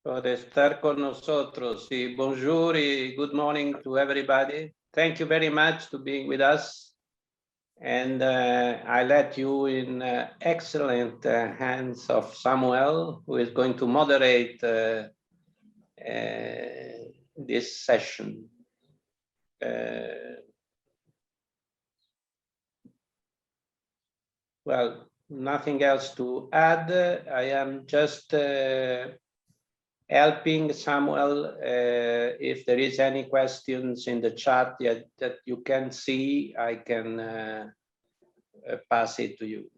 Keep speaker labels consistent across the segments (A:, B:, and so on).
A: por estar con nosotros. Y bonjour y good morning to everybody. Thank you very much for being with us. And I let you in excellent hands of Samuel, who is going to moderate this session. Well, nothing else to add. I am just helping Samuel if there is any questions in the chat that you can see, I can pass it to you.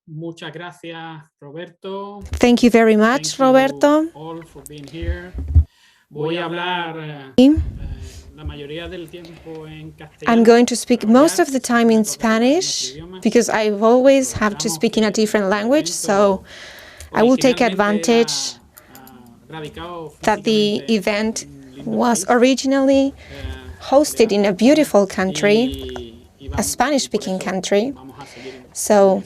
B: Muchas gracias, Roberto.
C: Thank you very much, Roberto.
B: All for being here. Voy a hablar la mayoría del tiempo en castellano.
C: I'm going to speak most of the time in Spanish because I always have to speak in a different language, so I will take advantage that the event was originally hosted in a beautiful country, a Spanish-speaking country. So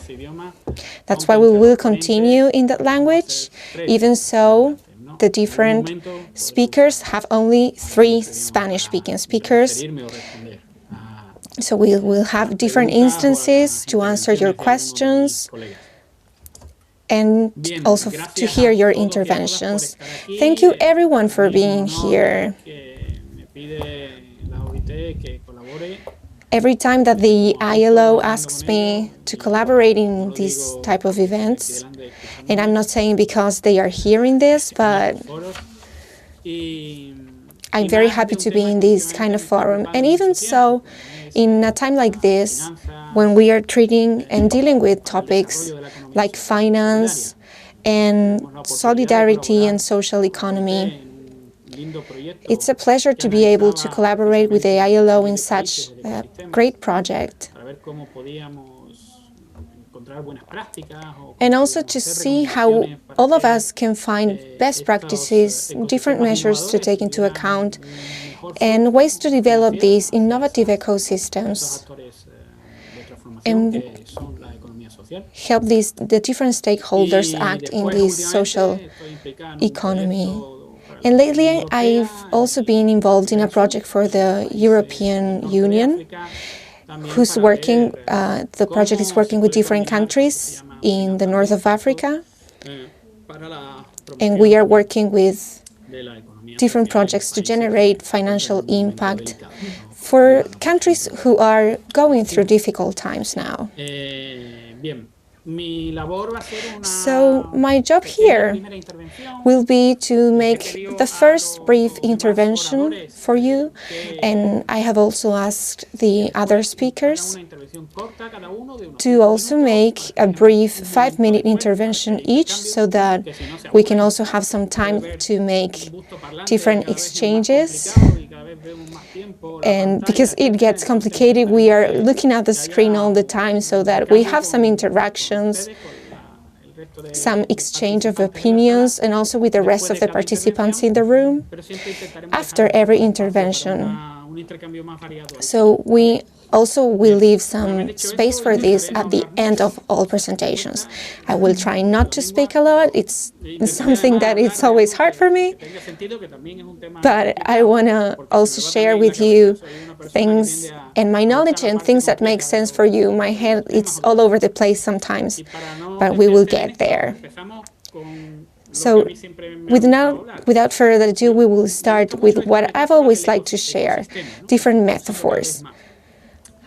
C: that's why we will continue in that language. Even so, the different speakers have only 3 Spanish-speaking speakers. So we will have different instances to answer your questions and also to hear your interventions. Thank you everyone for being here. Every time that the ILO asks me to collaborate in these type of events, and I'm not saying because they are hearing this, but I'm very happy to be in this kind of forum. And even so, in a time like this, when we are treating and dealing with topics like finance and solidarity and social economy, it's a pleasure to be able to collaborate with the ILO in such a great project. And also to see how all of us can find best practices, different measures to take into account, and ways to develop these innovative ecosystems and help the different stakeholders act in this social economy. And lately, I've also been involved in a project for the European Union, who's working, the project is working with different countries in the north of Africa. And we are working with different projects to generate financial impact for countries who are going through difficult times now. So my job here will be to make the first brief intervention for you, and I have also asked the other speakers to also make a brief 5-minute intervention each, so that we can also have some time to make different exchanges. And because it gets complicated, we are looking at the screen all the time so that we have some interactions, some exchange of opinions, and also with the rest of the participants in the room after every intervention. So we also will leave some space for this at the end of all presentations. I will try not to speak a lot. It's something that it's always hard for me, but I want to also share with you things and my knowledge and things that make sense for you. My head, it's all over the place sometimes, but we will get there. So without further ado, we will start with what I've always liked to share, different metaphors.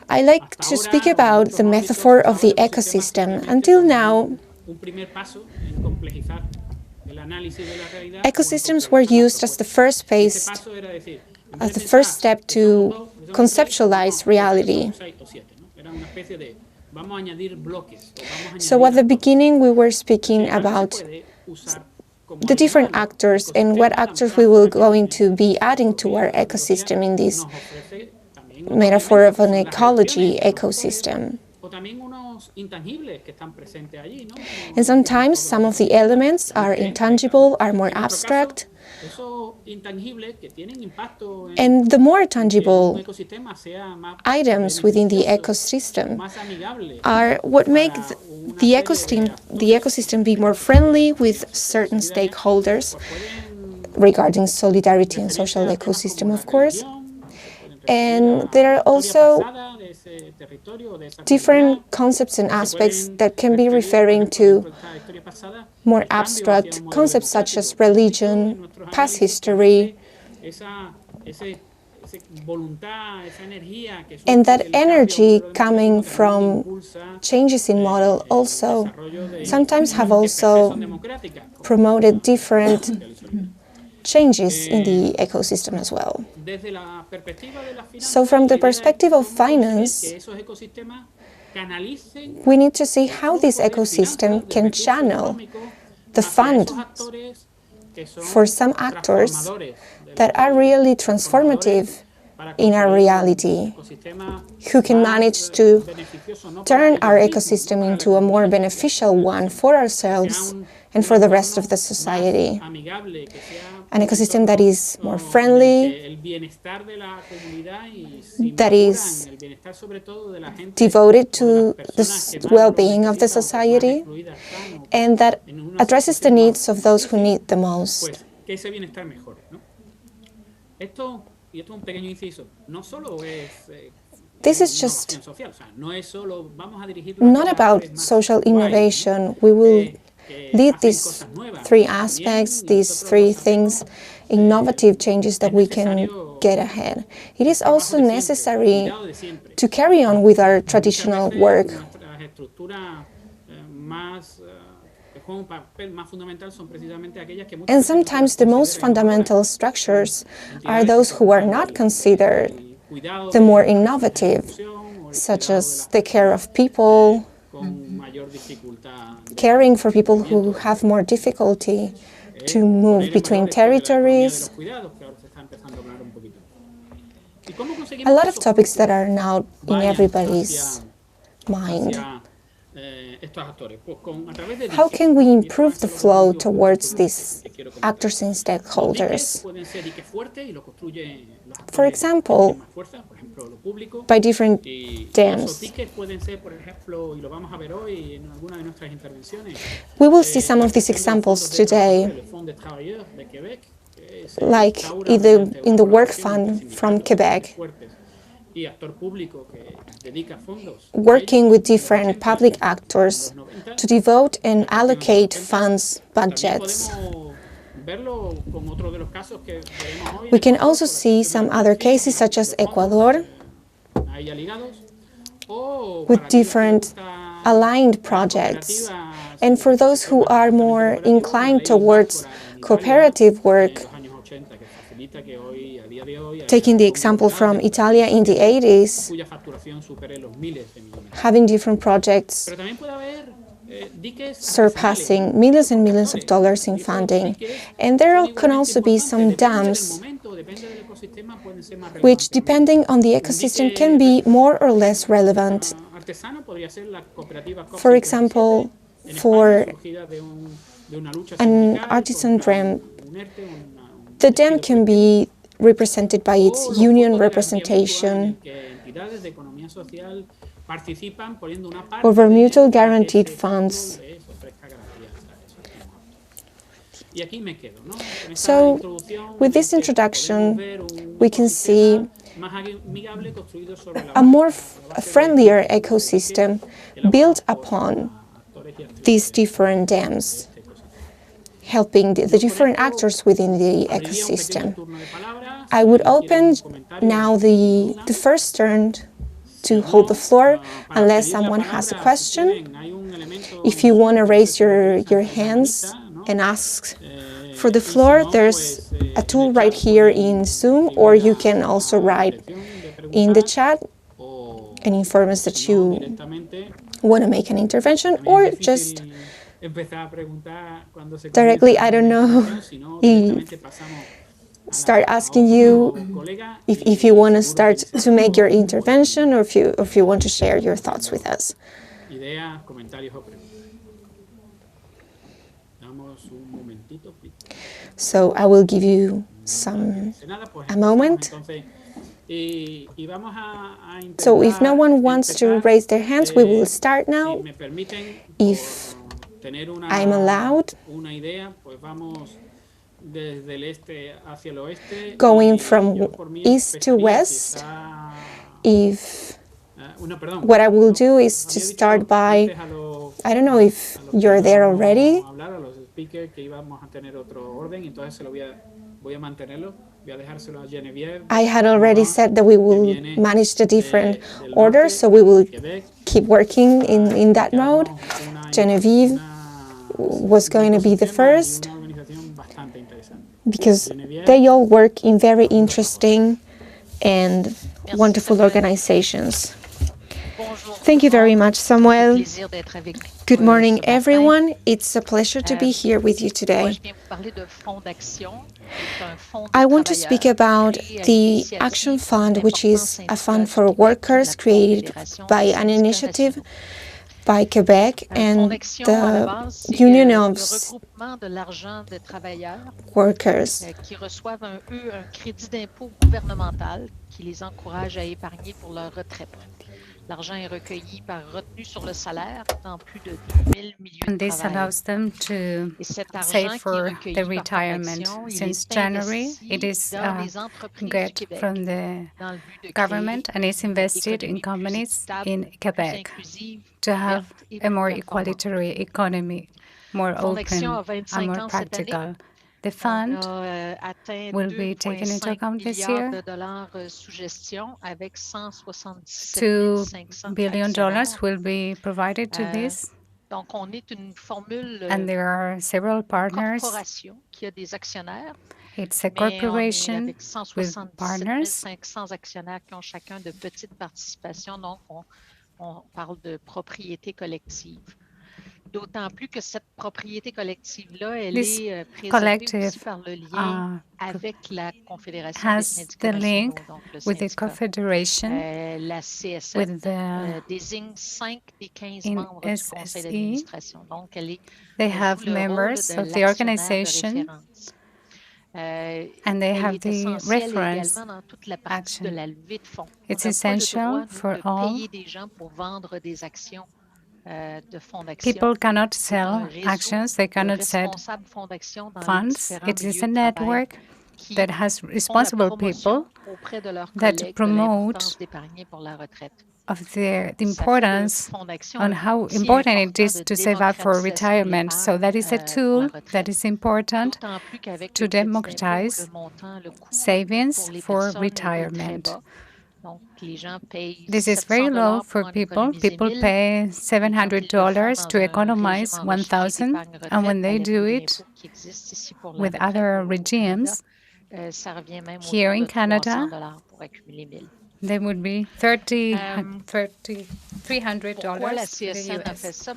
C: I like to speak about the metaphor of the ecosystem. Until now, ecosystems were used as the first phase, as the first step to conceptualize reality. So at the beginning, we were speaking about the different actors and what actors we will going to be adding to our ecosystem in this metaphor of an ecology ecosystem. And sometimes some of the elements are intangible, are more abstract, And the more tangible items within the ecosystem are what make the ecosystem be more friendly with certain stakeholders regarding solidarity and social ecosystem, of course. And there are also different concepts and aspects that can be referring to more abstract concepts such as religion, past history, and that energy coming from changes in model also sometimes have also promoted different changes in the ecosystem as well. So from the perspective of finance, we need to see how this ecosystem can channel the fund for some actors that are really transformative in our reality, who can manage to turn our ecosystem into a more beneficial one for ourselves and for the rest of the society. An ecosystem that is more friendly, that is devoted to the well-being of the society, and that addresses the needs of those who need the most. This is just not about social innovation. We will lead these three aspects, these three things, innovative changes that we can get ahead. It is also necessary to carry on with our traditional work. And sometimes the most fundamental structures are those who are not considered the more innovative, such as the care of people, caring for people who have more difficulty to move between territories. A lot of topics that are now in everybody's mind. How can we improve the flow towards these actors and stakeholders? For example, by different dams. We will see some of these examples today, like in the Work Fund from Quebec, working with different public actors to devote and allocate funds, budgets. We can also see some other cases, such as Ecuador, with different aligned projects. And for those who are more inclined towards cooperative work, taking the example from Italia in the 80s, having different projects surpassing millions and millions of dollars in funding. And there can also be some dams which, depending on the ecosystem, can be more or less relevant. For example, for an artisan dam, the dam can be represented by its union representation over mutual guaranteed funds. So, with this introduction, we can see a more friendlier ecosystem built upon these different dams, helping the different actors within the ecosystem. I would open now the first turn to hold the floor, unless someone has a question. If you want to raise your hands and ask for the floor, there's a tool right here in Zoom, or you can also write in the chat and inform us that you want to make an intervention, or just directly, I don't know, start asking you if you want to start to make your intervention, or if you want to share your thoughts with us. So I will give you a moment. So if no one wants to raise their hands, we will start now. If I'm allowed, going from east to west, if what I will do is to start by, I don't know if you're there already. I had already said that we will manage the different orders, so we will keep working in that mode. Genevieve was going to be the first, because they all work in very interesting and wonderful organizations. Thank you very much, Samuel. Good morning, everyone. It's a pleasure to be here with you today. I want to speak about the Action Fund, which is a fund for workers created by an initiative by Quebec and the Union of Workers.
D: And this allows them to save for the retirement. Since January, it is get from the government and is invested in companies in Quebec to have a more equalitarian economy, more open and more practical. The fund will be taken into account this year. $2 billion will be provided to this. And there are several partners. It's a corporation with partners.
E: D'autant plus que cette propriété collective-là, elle
D: This
E: est
D: collective
E: aussi par le lien avec la Confédération des
D: has
E: syndicats
D: the
E: nationaux,
D: link
E: donc le
D: with the
E: syndicat.
D: confederation,
E: La CSN
D: with the
E: désigne 5 des 15
D: in
E: membres du conseil d'administration. Donc, elle est
D: they have members of the organization, and they have the reference action. It's essential for all. People cannot sell actions, they cannot set funds. It is a network that has responsible people that promote of the importance on how important it is to save up for retirement. So that is a tool that is important to democratize savings for retirement. This is very low for people. People pay $700 to economize $1,000, and when they do it with other regimes, here in Canada, they would be $300 to the US.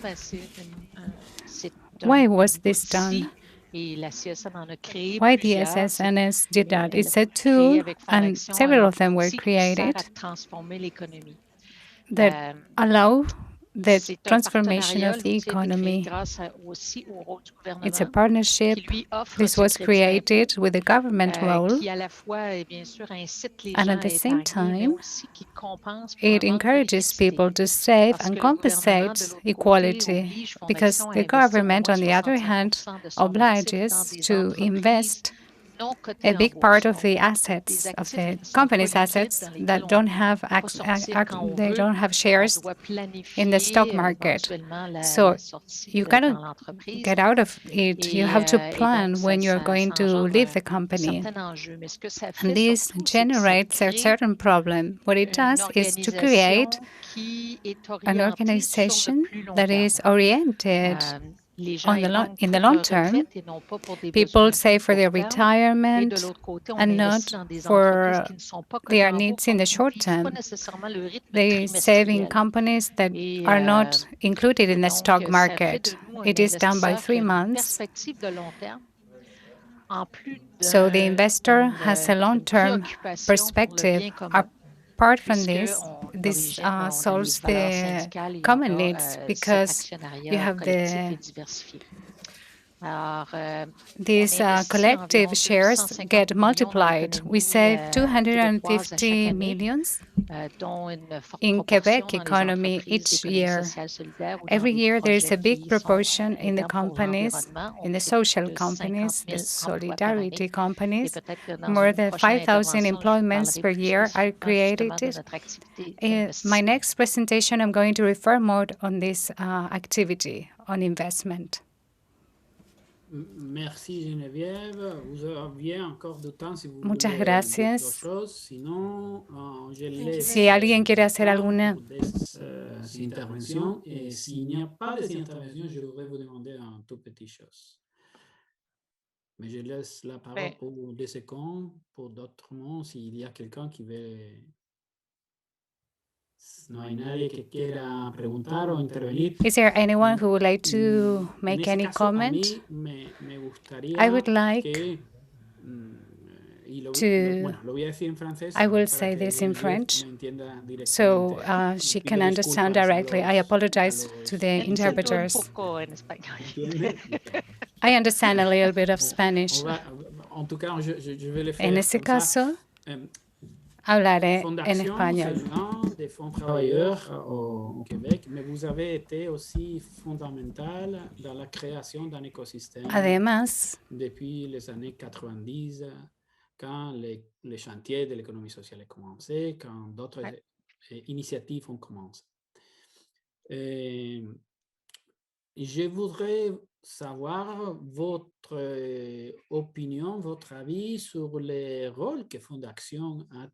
D: Why was this done? Why the SSNS did that? It's a tool, and several of them were created, that allow the transformation of the economy. It's a partnership. This was created with a government role, and at the same time, it encourages people to save and compensate equality, because the government, on the other hand, obliges to invest a big part of the assets, of the company's assets, that don't have they don't have shares in the stock market. So you cannot get out of it. You have to plan when you're going to leave the company. And this generates a certain problem. What it does is to create an organization that is oriented in the long term. People save for their retirement and not for their needs in the short term. They save in companies that are not included in the stock market. It is done by 3 months. So the investor has a long-term perspective. Apart from this solves the common needs, because you have the These collective shares get multiplied. We save 250 millions in Quebec economy each year. Every year there is a big proportion in the companies, in the social companies, the solidarity companies. More than 5,000 employments per year are created. In my next presentation, I'm going to refer more on this activity, on investment.
B: Merci Geneviève. Vous aviez encore du temps si vous
D: Muchas
B: voulez
D: gracias.
B: d'autres choses. Sinon, je laisse
D: Si alguien quiere hacer alguna
B: intervention. Et s'il n'y a pas d'intervention, je voudrais vous demander un tout petit chose. Mais je laisse la parole pour 2 secondes pour d'autres mots. S'il y a quelqu'un qui veut. No hay nadie que quiera preguntar o intervenir.
D: Is there anyone who would like to make any comment? I would like to, I will say this in French, so she can understand directly. I apologize to the interpreters. I understand a little bit of Spanish. En ese caso, hablaré en español.
B: Des fonds travailleurs au Québec, mais vous avez été aussi fondamental dans la création d'un écosystème.
D: Además,
B: depuis les années 90, quand les chantiers de l'économie sociale ont commencé, quand d'autres initiatives ont commencé. Je voudrais savoir votre opinion, votre avis sur les rôles que Fonds d'Action a.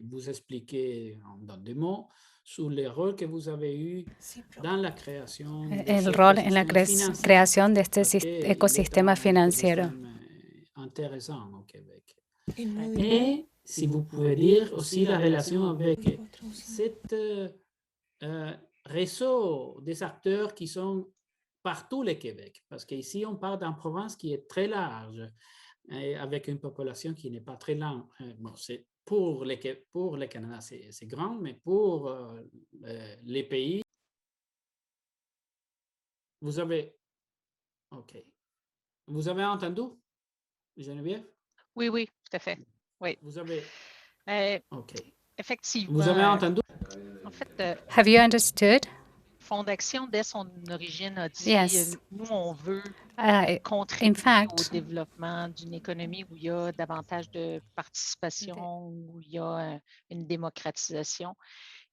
B: Vous expliquez dans 2 mots sur les rôles que vous avez eus dans la création.
D: El rol en la creación de este ecosistema financiero.
B: Intéressant au Québec. Et si vous pouvez dire aussi la relation avec cet réseau des acteurs qui sont partout le Québec, parce qu'ici, on parle d'une province qui est très large, avec une population qui n'est pas très large. Bon, pour le Canada, c'est grand, mais pour les pays, vous avez... OK. Vous avez entendu, Geneviève?
E: Oui, oui, tout à fait. Oui.
B: Vous avez... OK.
E: Effectivement.
B: Vous avez entendu?
E: En fait,
D: have you understood?
E: Fonds d'Action, dès son origine, a dit
D: Yes.
E: nous, on veut
D: In
E: contribuer
D: fact,
E: au développement d'une économie où il y a davantage de participation, où il y a une démocratisation,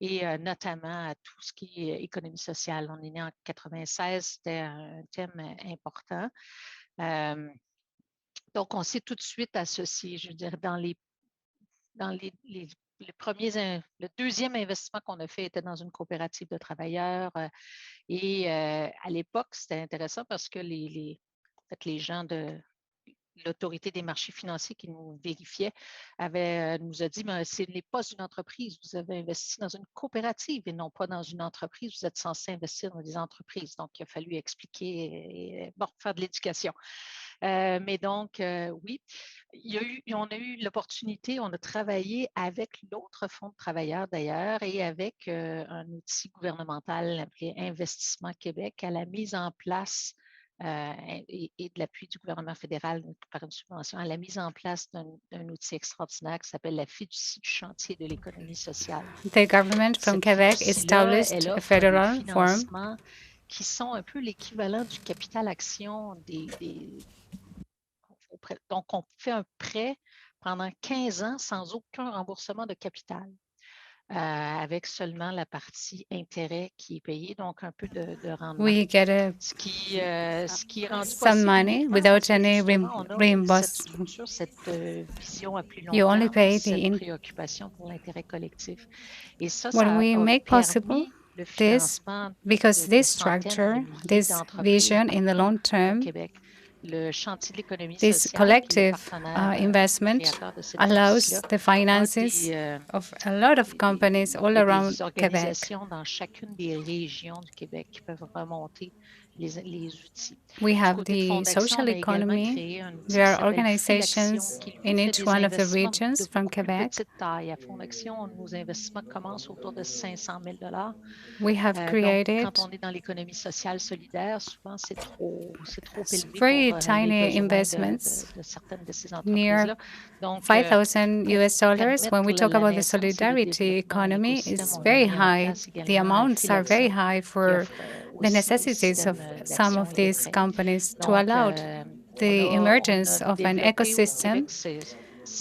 E: et notamment à tout ce qui est économie sociale. On est né en 96, c'était un thème important. Donc, on s'est tout de suite associé, je veux dire, le deuxième investissement qu'on a fait était dans une coopérative de travailleurs. Et à l'époque, c'était intéressant parce que les gens de l'autorité des marchés financiers qui nous vérifiaient nous a dit, mais ce n'est pas une entreprise, vous avez investi dans une coopérative et non pas dans une entreprise, vous êtes censé investir dans des entreprises. Donc, il a fallu expliquer et faire de l'éducation. Mais donc, oui, on a eu l'opportunité, on a travaillé avec l'autre fonds de travailleurs d'ailleurs et avec un outil gouvernemental appelé Investissement Québec à la mise en place et de l'appui du gouvernement fédéral par une subvention à la mise en place d'un outil extraordinaire qui s'appelle la fiducie du chantier de l'économie sociale.
D: The government from Quebec established a federal form
E: qui sont un peu l'équivalent du capital action donc, on fait un prêt pendant 15 ans sans aucun remboursement de capital. Avec seulement la partie intérêt qui est payée, donc un peu de rendement.
D: We get
E: ce qui est rendu
D: some money without any reimbursement.
E: Cette vision à plus long
D: You only
E: terme,
D: pay
E: cette préoccupation pour l'intérêt collectif. Et ça
D: when we make possible this, because this structure, this vision in the long term, this collective investment allows the finances of a lot of companies all around Quebec.
E: Dans chacune des régions du Québec qui peuvent remonter
D: We have the social economy. There are organizations in each one of the regions from Quebec. We have created very tiny investments, near $5,000 when we talk about the solidarity economy. It's very high. The amounts are very high for the necessities of some of these companies to allow the emergence of an ecosystem.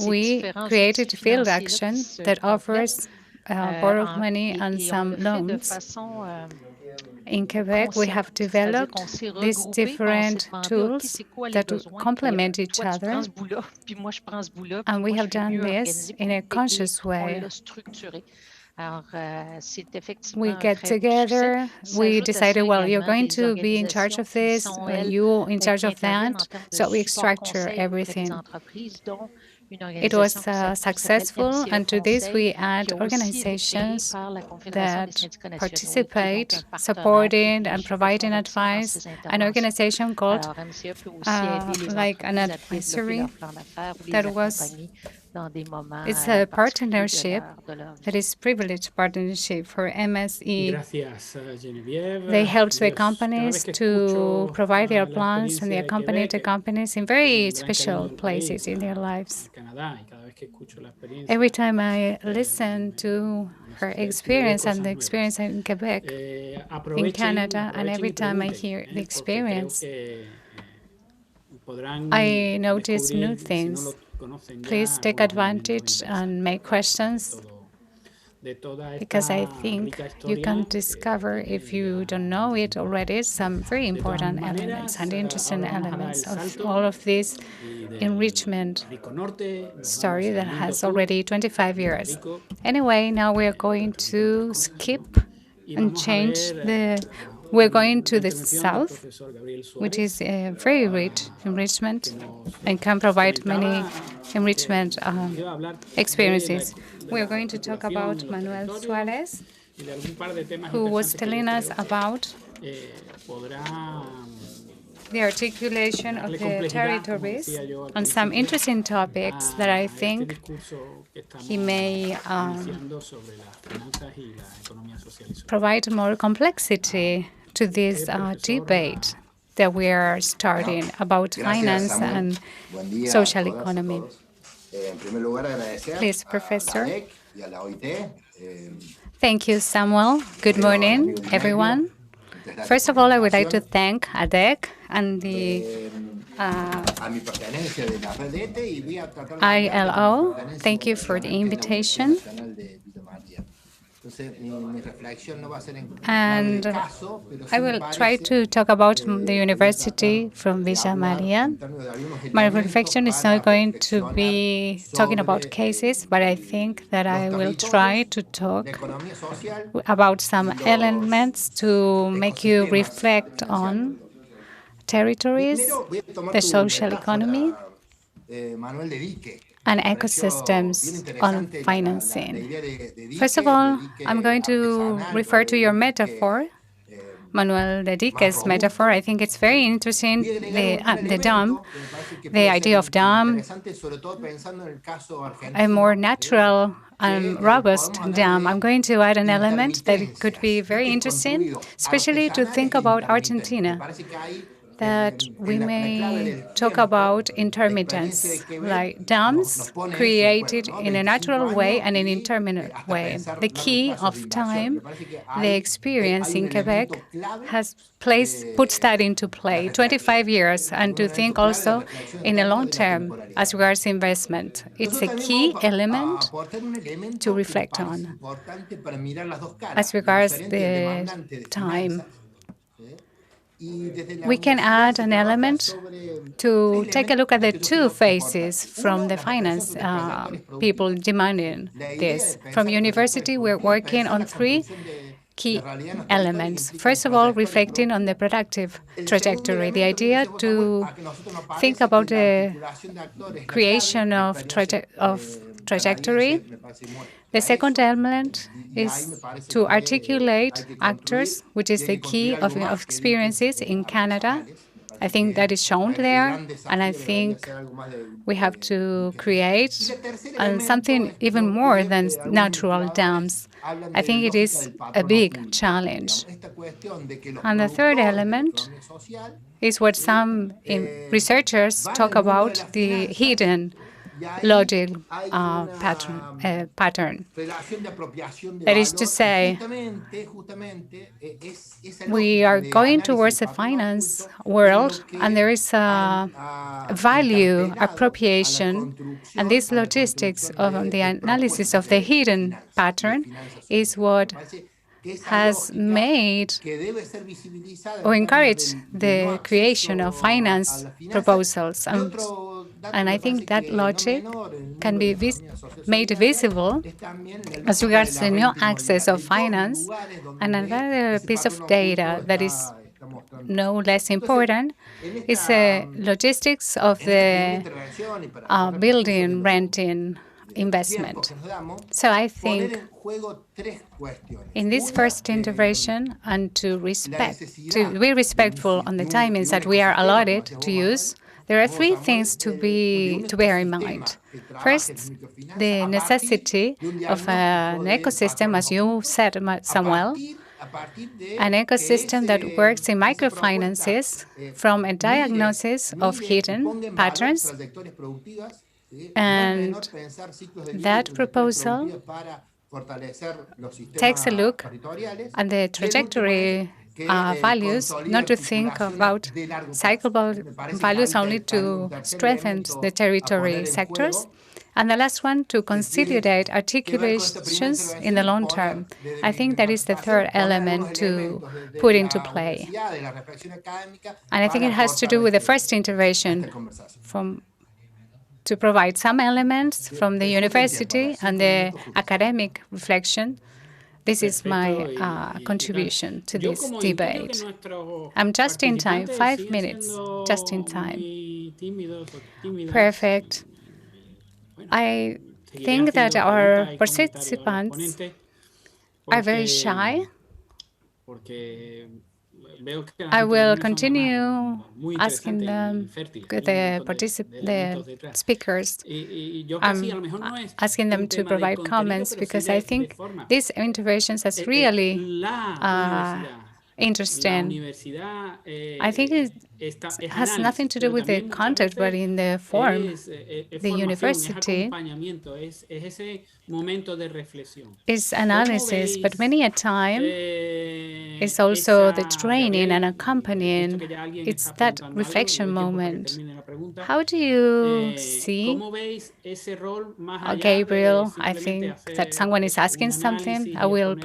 D: We created field action that offers borrowed money and some loans. In Quebec, we have developed these different tools that complement each other, and we have done this in a conscious way. We get together, we decided, well, you're going to be in charge of this, you in charge of that, so we structure everything. It was successful, and to this we add organizations that participate, supporting and providing advice, an organization called like an advisory that was, it's a partnership that is privileged partnership for MSE. They helped the companies to provide their plans, and they accompany the companies in very special places in their lives. Every time I listen to her experience and the experience in Quebec, in Canada, and every time I hear the experience, I notice new things. Please take advantage and make questions, because I think you can discover, if you don't know it already, some very important elements and interesting elements of all of this enrichment story that has already 25 years. Anyway, now we are going to skip and change we're going to the south, which is a very rich enrichment and can provide many enrichment experiences. We are going to talk about Manuel Suarez, who was telling us about the articulation of the territories on some interesting topics that I think he may provide more complexity to this debate that we are starting about finance and social economy. Please, Professor. Thank you, Samuel. Good morning, everyone. First of all, I would like to thank ADEC and the ILO. Thank you for the invitation. And I will try to talk about the university from Villa Maria. My reflection is not going to be talking about cases, but I think that I will try to talk about some elements to make you reflect on territories, the social economy, and ecosystems on financing. First of all, I'm going to refer to your metaphor, Manuel Dedique's metaphor. I think it's very interesting, the dam, the idea of dam, a more natural and robust dam. I'm going to add an element that could be very interesting, especially to think about Argentina, that we may talk about intermittence, like dams created in a natural way and an intermittent way. The key of time, the experience in Quebec puts that into play, 25 years, and to think also in a long term as regards investment. It's a key element to reflect on as regards the time. We can add an element to take a look at the two phases from the finance people demanding this. From university, we're working on three key elements. First of all, reflecting on the productive trajectory, the idea to think about the creation of trajectory. The second element is to articulate actors, which is the key of experiences in Canada. I think that is shown there, and I think we have to create something even more than natural dams. I think it is a big challenge. And the third element is what some researchers talk about, the hidden logic pattern. That is to say, we are going towards a finance world, and there is a value appropriation, and this logistics of the analysis of the hidden pattern is what has made or encouraged the creation of finance proposals. And I think that logic can be made visible as regards the new access of finance. And another piece of data that is no less important is the logistics of the building, renting, investment. So I think in this first intervention, and to be respectful on the timings that we are allotted to use, there are three things to bear in mind. First, the necessity of an ecosystem, as you said, Samuel, an ecosystem that works in microfinances from a diagnosis of hidden patterns. And that proposal takes a look at the trajectory values, not to think about cyclical values only to strengthen the territory sectors. And the last one, to consolidate articulations in the long term. I think that is the third element to put into play. And I think it has to do with the first intervention to provide some elements from the university and the academic reflection. This is my contribution to this debate. I'm just in time, 5 minutes, just in time. Perfect. I think that our participants are very shy. I will continue asking them, the speakers, asking them to provide comments, because I think these interventions are really interesting. I think it has nothing to do with the content, but in the form. The university is analysis, but many a time it's also the training and accompanying. It's that reflection moment. How do you see, Gabriel? I think that someone is asking something. I will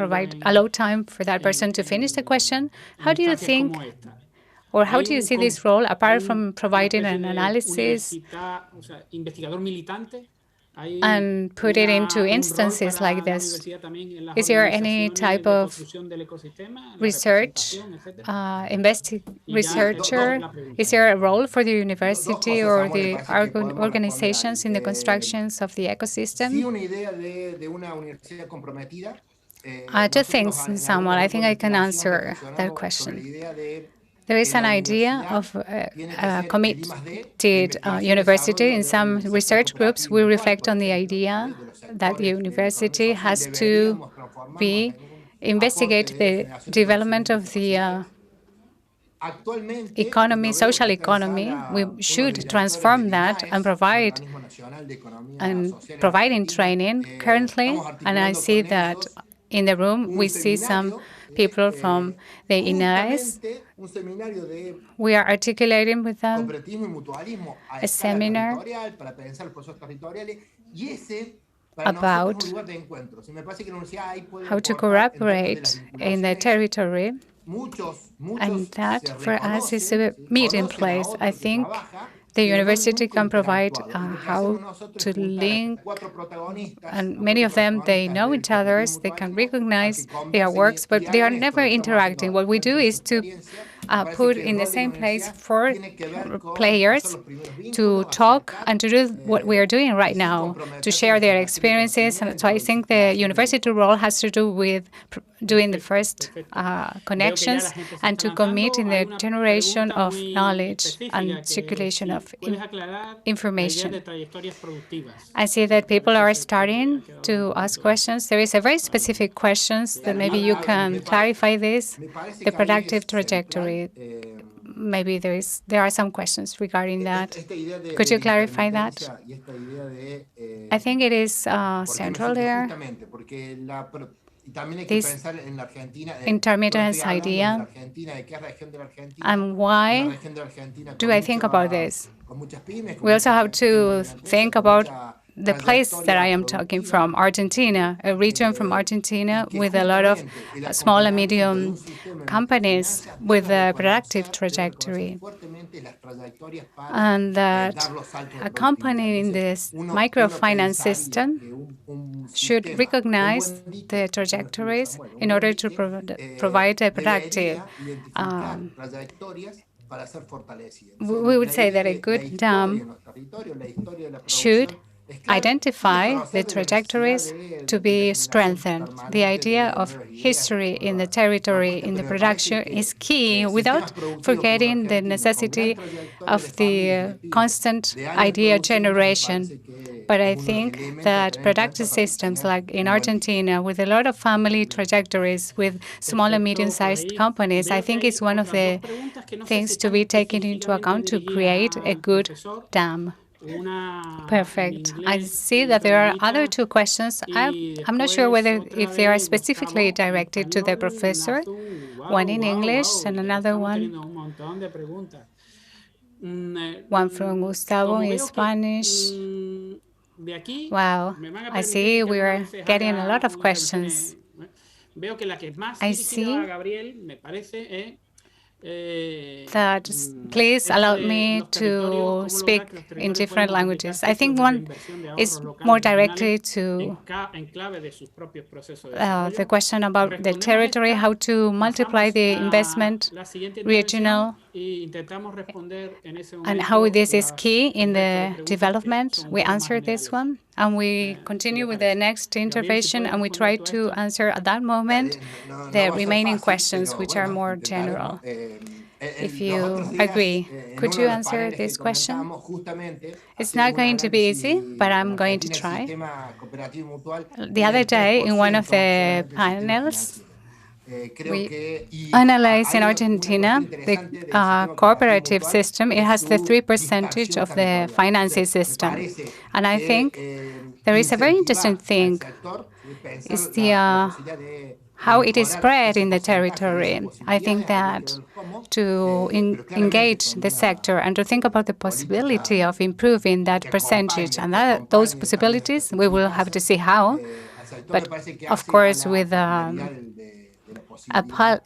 D: allow time for that person to finish the question. How do you think, or how do you see this role, apart from providing an analysis and put it into instances like this? Is there any type of research, researcher? Is there a role for the university or the organizations in the constructions of the ecosystem? Two things, Samuel. I think I can answer that question. There is an idea of a committed university. In some research groups, we reflect on the idea that the university has to investigate the development of the economy, social economy. We should transform that and providing training currently. And I see that in the room, we see some people from the INAES. We are articulating with them a seminar about how to cooperate in the territory. And that, for us, is a meeting place. I think the university can provide how to link, and many of them, they know each other, they can recognize their works, but they are never interacting. What we do is to put in the same place 4 players to talk and to do what we are doing right now, to share their experiences. And so I think the university role has to do with doing the first connections and to commit in the generation of knowledge and circulation of information. I see that people are starting to ask questions. There is a very specific questions that maybe you can clarify this, the productive trajectory. Maybe there are some questions regarding that. Could you clarify that? I think it is central there. This intermittence idea. And why do I think about this? We also have to think about the place that I am talking from, Argentina, a region from Argentina with a lot of small and medium companies with a productive trajectory. And that a company in this microfinance system should recognize the trajectories in order to provide a productive. We would say that a good dam should identify the trajectories to be strengthened. The idea of history in the territory, in the production, is key without forgetting the necessity of the constant idea generation. But I think that productive systems like in Argentina, with a lot of family trajectories, with small and medium-sized companies, I think it's one of the things to be taken into account to create a good dam. Perfect. I see that there are other 2 questions. I'm not sure whether if they are specifically directed to the professor, one in English and another one from Gustavo in Spanish. Wow, I see we are getting a lot of questions. I see that please allow me to speak in different languages. I think one is more directly to the question about the territory, how to multiply the investment, regional, and how this is key in the development. We answered this one, and we continue with the next intervention, and we try to answer at that moment the remaining questions, which are more general. If you agree, could you answer this question? It's not going to be easy, but I'm going to try. The other day, in one of the panels, we analyzed in Argentina the cooperative system. It has the 3% of the financing system. And I think there is a very interesting thing. It's the how it is spread in the territory. I think that to engage the sector and to think about the possibility of improving that percentage and those possibilities, we will have to see how. But of course, with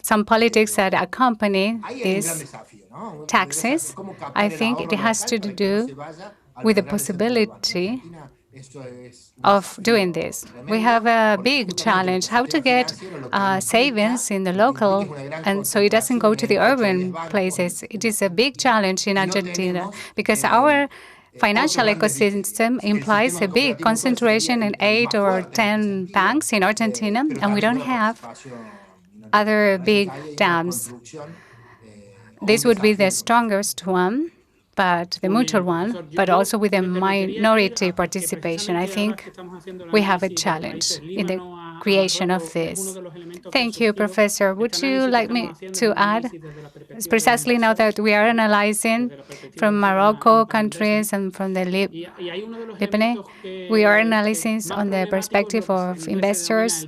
D: some politics that accompany these taxes, I think it has to do with the possibility of doing this. We have a big challenge, how to get savings in the local, and so it doesn't go to the urban places. It is a big challenge in Argentina because our financial ecosystem implies a big concentration in 8 or 10 banks in Argentina, and we don't have other big dams. This would be the strongest one, but the mutual one, but also with a minority participation. I think we have a challenge in the creation of this. Thank you, Professor. Would you like me to add? Precisely now that we are analyzing from Morocco countries and from the Lebanon, we are analyzing on the perspective of investors,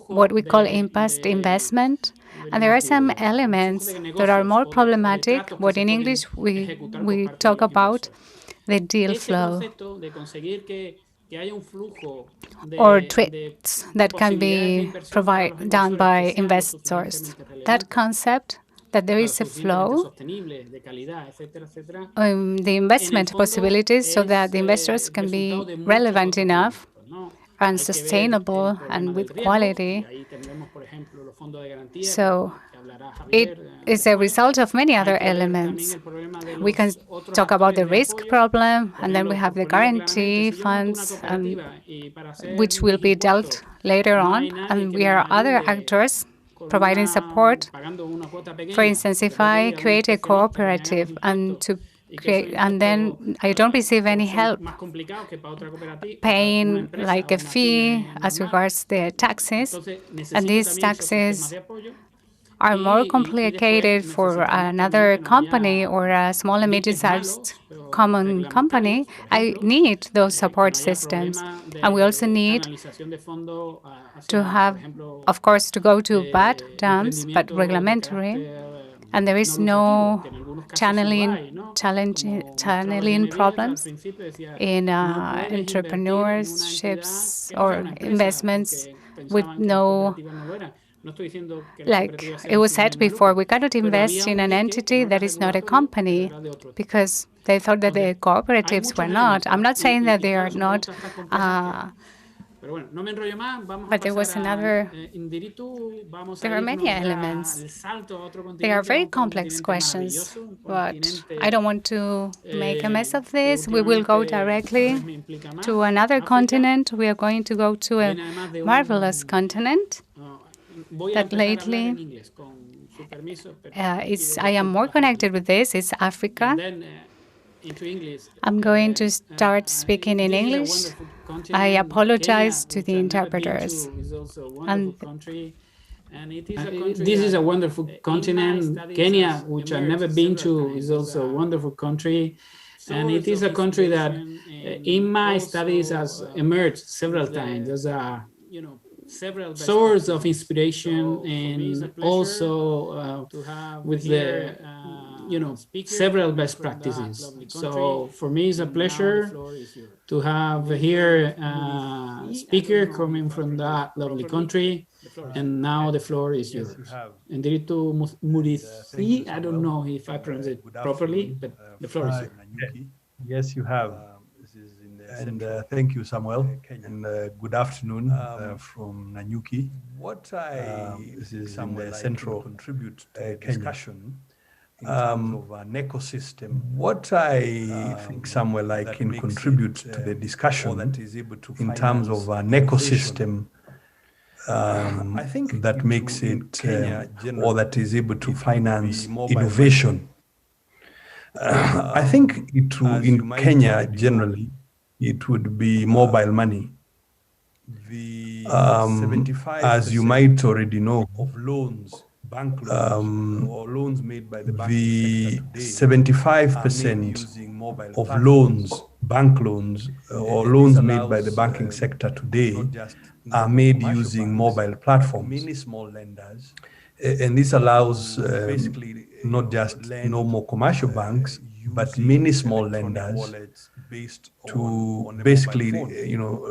D: what we call impact investment. And there are some elements that are more problematic, what in English we talk about the deal flow, or trades that can be done by investors. That concept that there is a flow, the investment possibilities so that the investors can be relevant enough and sustainable and with quality. So it is a result of many other elements. We can talk about the risk problem, and then we have the guarantee funds, which will be dealt later on. And we are other actors providing support. For instance, if I create a cooperative and then I don't receive any help paying like a fee as regards the taxes, and these taxes are more complicated for another company or a small and medium-sized common company, I need those support systems. And we also need to have, of course, to go to bad dams, but regulatory. And there is no channeling problems in entrepreneurships or investments with no, like it was said before, we cannot invest in an entity that is not a company because they thought that the cooperatives were not. I'm not saying that they are not. But there was another, there are many elements. They are very complex questions, but I don't want to make a mess of this. We will go directly to another continent. We are going to go to a marvelous continent that lately I am more connected with this. It's Africa. I'm going to start speaking in English. I apologize to the interpreters.
B: This is a wonderful continent. Kenya, which I've never been to, is also a wonderful country. And it is a country that, in my studies, has emerged several times as a source of inspiration, and also with the several best practices. So for me, it's a pleasure to have here a speaker coming from that lovely country. And now the floor is yours. Ndiritu Murithi, I don't know if I pronounce it properly, but the floor is yours.
F: Yes, you have. And thank you, Samuel. And good afternoon from Nanyuki. This is in the central contribute discussion in terms of an ecosystem. What I think, Samuel, I can contribute to the discussion in terms of an ecosystem I think that makes it, or that is able to finance innovation. I think in Kenya generally, it would be mobile money. As you might already know, of loans, bank loans, or loans made by the the 75% of loans, bank loans, or loans made by the banking sector today are made using mobile platforms. Many small lenders, and this allows basically not just normal commercial banks, but many small lenders to basically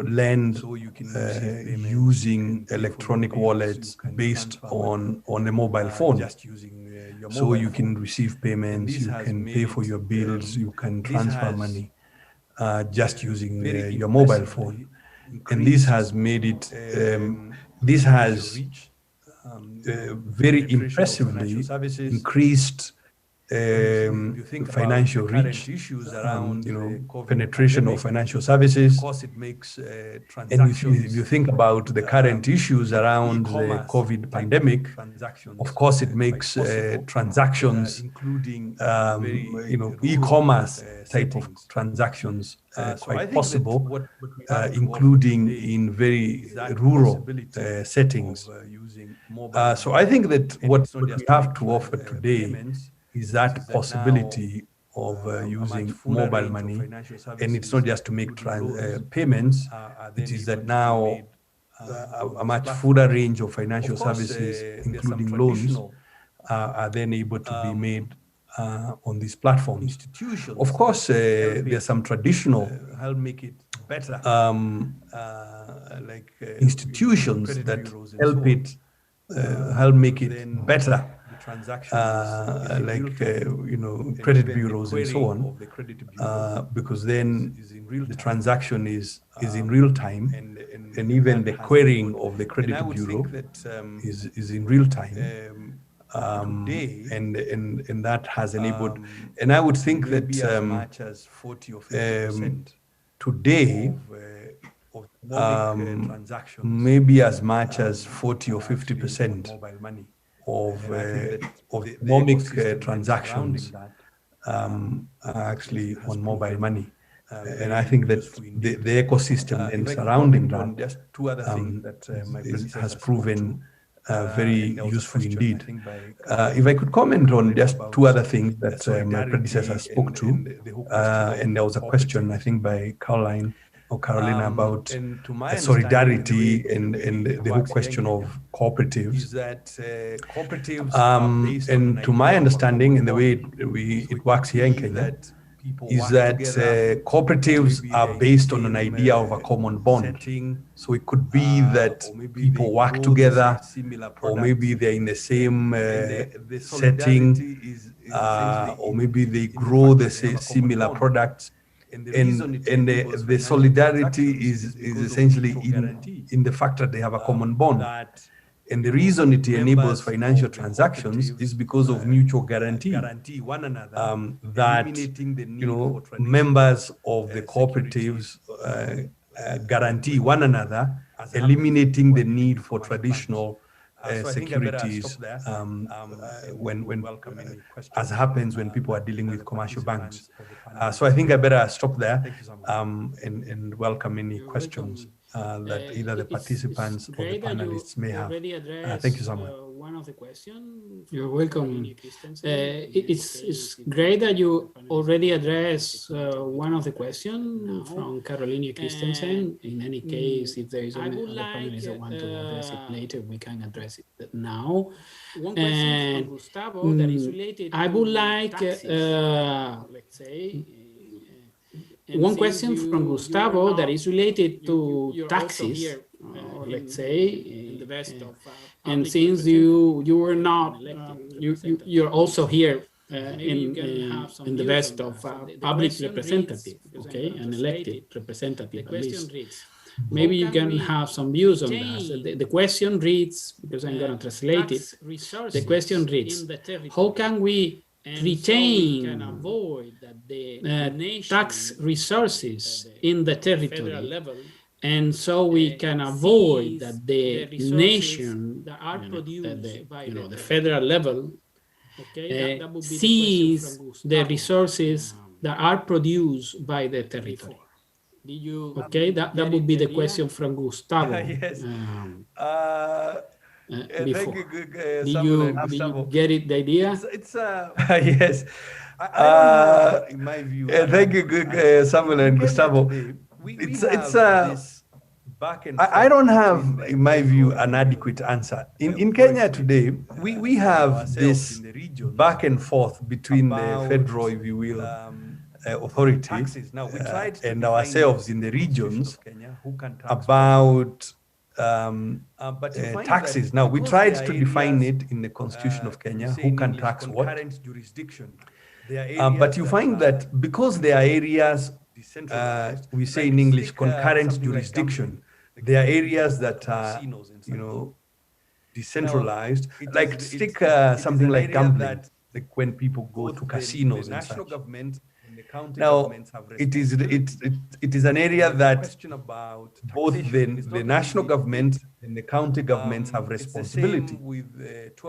F: lend using electronic wallets based on a mobile phone. So you can receive payments, you can pay for your bills, you can transfer money just using your mobile phone. And this has made it, this has very impressively increased financial reach, penetration of financial services. Of course, it makes and if you think about the current issues around the COVID pandemic, of course, it makes transactions, including e-commerce type of transactions quite possible, including in very rural settings. So I think that what we have to offer today is that possibility of using mobile money, and it's not just to make payments, it is that now a much fuller range of financial services, including loans, are then able to be made on these platforms. Of course, there's some traditional institutions that help make it better. Credit bureaus and so on, because then the transaction is in real time, and even the querying of the credit bureau is in real time. and that has enabled. And I would think that today, maybe as much as 40 or 50% of economic transactions are actually on mobile money. And I think that the ecosystem and surrounding that has proven very useful indeed. If I could comment on just two other things that my predecessor spoke to, and there was a question, I think, by Caroline or Carolina about solidarity and the whole question of cooperatives. And to my understanding, and the way it works here in Kenya, is that cooperatives are based on an idea of a common bond. So it could be that people work together, or maybe they're in the same setting, or maybe they grow the similar products. And the solidarity is essentially in the fact that they have a common bond. And the reason it enables financial transactions is because of mutual guarantee. That members of the cooperatives guarantee one another, eliminating the need for traditional securities as happens when people are dealing with commercial banks. So I think I better stop there and welcome any questions that either the participants or the panelists may have. Thank you, Samuel.
B: One of the questions. You're welcome. It's great that you already addressed one of the questions from Carolina Christensen. In any case, if there is another panelist that want to address it later, we can address it now. One question from Gustavo that is related to I would like, let's say, one question from Gustavo that is related to taxes, let's say, and since you were not, you're also here in the best of public representative, okay, an elected representative at least. Maybe you can have some views on that. The question reads, because I'm going to translate it, the question reads, how can we retain tax resources in the territory, and so we can avoid that the nation, the federal level, sees the resources that are produced by the territory. Okay, that would be the question from Gustavo.
F: Yes.
B: Before.
F: Thank you,
B: Did you get it, the idea?
F: It's yes. In my view, thank you, Samuel and Gustavo. I don't have, in my view, an adequate answer. In Kenya today, we have this back and forth between the federal, if you will, authority and ourselves in the regions about taxes. Now, we tried to define it in the Constitution of Kenya, who can tax what. But you find that because there are areas, we say in English, concurrent jurisdiction, there are areas that are, decentralized. Like take something like gambling, like when people go to casinos and such. Now, it is an area that both the national government and the county governments have responsibility.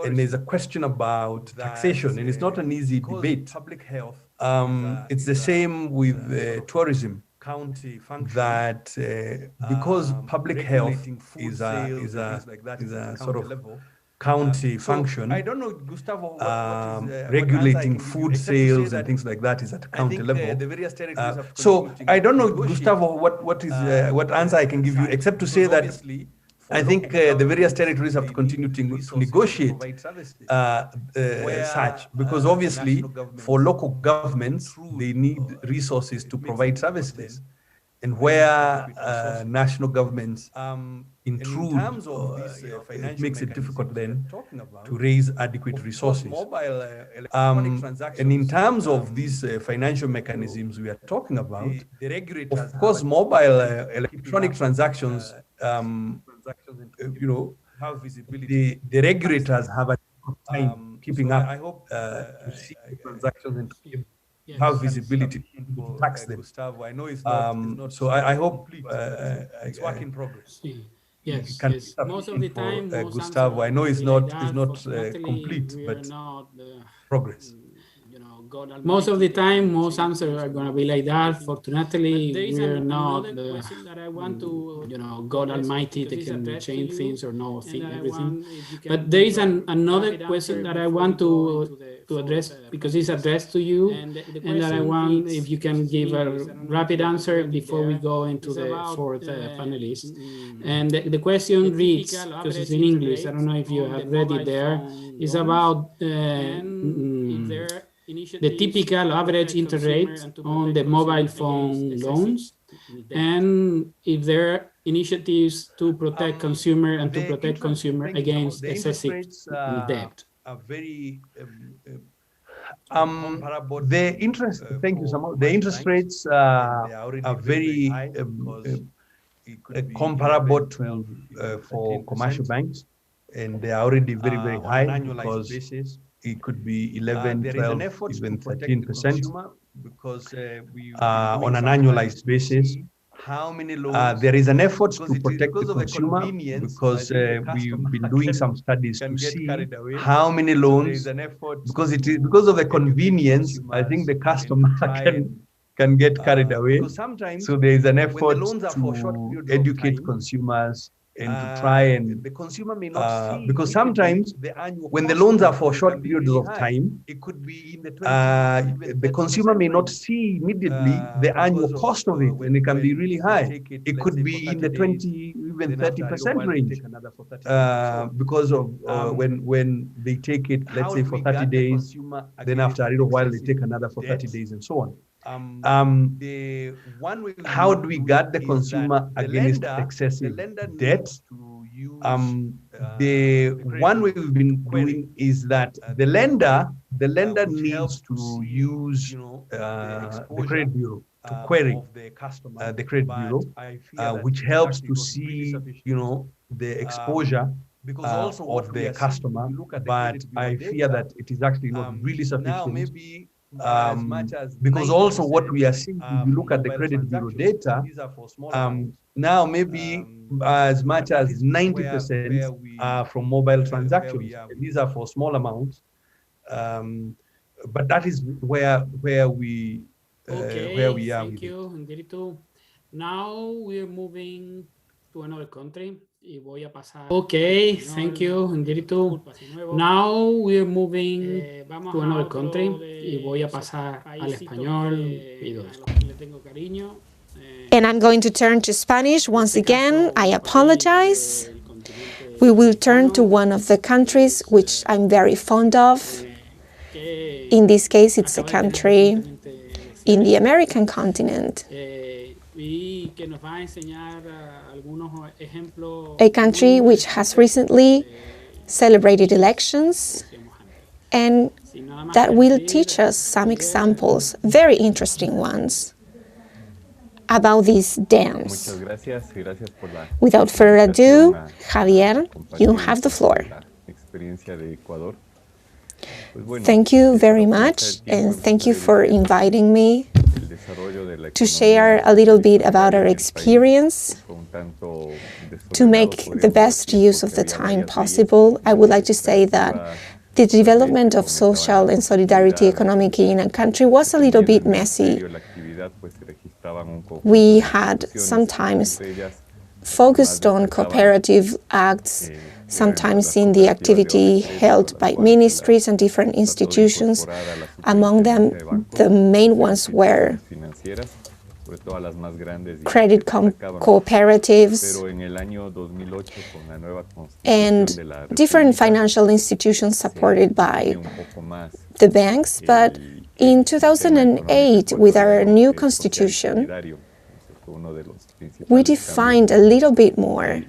F: And there's a question about taxation, and it's not an easy debate. It's the same with tourism, that because public health is a sort of county function. I don't know, Gustavo, regulating food sales and things like that is at county level. So I don't know, Gustavo, what answer I can give you, except to say that I think the various territories have to continue to negotiate such, because obviously for local governments, they need resources to provide services. And where national governments intrude, it makes it difficult then to raise adequate resources. And in terms of these financial mechanisms we are talking about, of course, mobile electronic transactions, the regulators have a of time keeping up to see the transactions and to have visibility to tax them. So I hope it's work in progress.
B: Yes,
F: Can
B: yes. Most of the time, most
F: Gustavo, I know it's not complete, but progress.
B: Most of the time, most answers are going to be like that. Fortunately, we are not the, God Almighty that can change things or know everything. But there is another question that I want to address because it's addressed to you, and that I want if you can give a rapid answer before we go into the fourth panelist. And the question reads, because it's in English, I don't know if you have read it there, is about the typical average interest rate on the mobile phone loans, and if there are initiatives to protect consumer and to protect consumer against excessive debt.
F: Are very the interest. Thank you, Samuel. The interest rates are very comparable to for commercial banks, and they are already very, very high because it could be 11, 12, even 13% because on an annualized basis. There is an effort to protect the consumer because we've been doing some studies to see how many loans, because of the convenience, I think the customer can get carried away. So there is an effort to educate consumers and to try and the consumer may not see because sometimes when the loans are for short periods of time, it could be in the consumer may not see immediately the annual cost of it, and it can be really high. It could be in the 20, even 30% range because of when they take it, let's say for 30 days, then after a little while they take another for 30 days and so on. How do we guard the consumer against excessive debt? The one way we've been doing is that the lender needs to use the credit bureau to query the credit bureau, which helps to see, the exposure of the customer. But I fear that it is actually not really sufficient. Because also what we are seeing, if you look at the credit bureau data, now maybe as much as 90% are from mobile transactions. These are for small amounts, but that is where we are.
B: Thank you, Ndiritu. Now we're moving to another country. Okay, thank you, Ndiritu. Now we're moving to another country. Y voy a pasar al español.
C: And I'm going to turn to Spanish once again. I apologize. We will turn to one of the countries which I'm very fond of. In this case, it's a country in the American continent. A country which has recently celebrated elections and that will teach us some examples, very interesting ones, about this dance. Without further ado, Javier, you have the floor. Thank you very much, and thank you for inviting me to share a little bit about our experience. To make the best use of the time possible, I would like to say that the development of social and solidarity economic in a country was a little bit messy. We had sometimes focused on cooperative acts, sometimes in the activity held by ministries and different institutions. Among them, the main ones were credit cooperatives and different financial institutions supported by the banks. But in 2008, with our new constitution, we defined a little bit more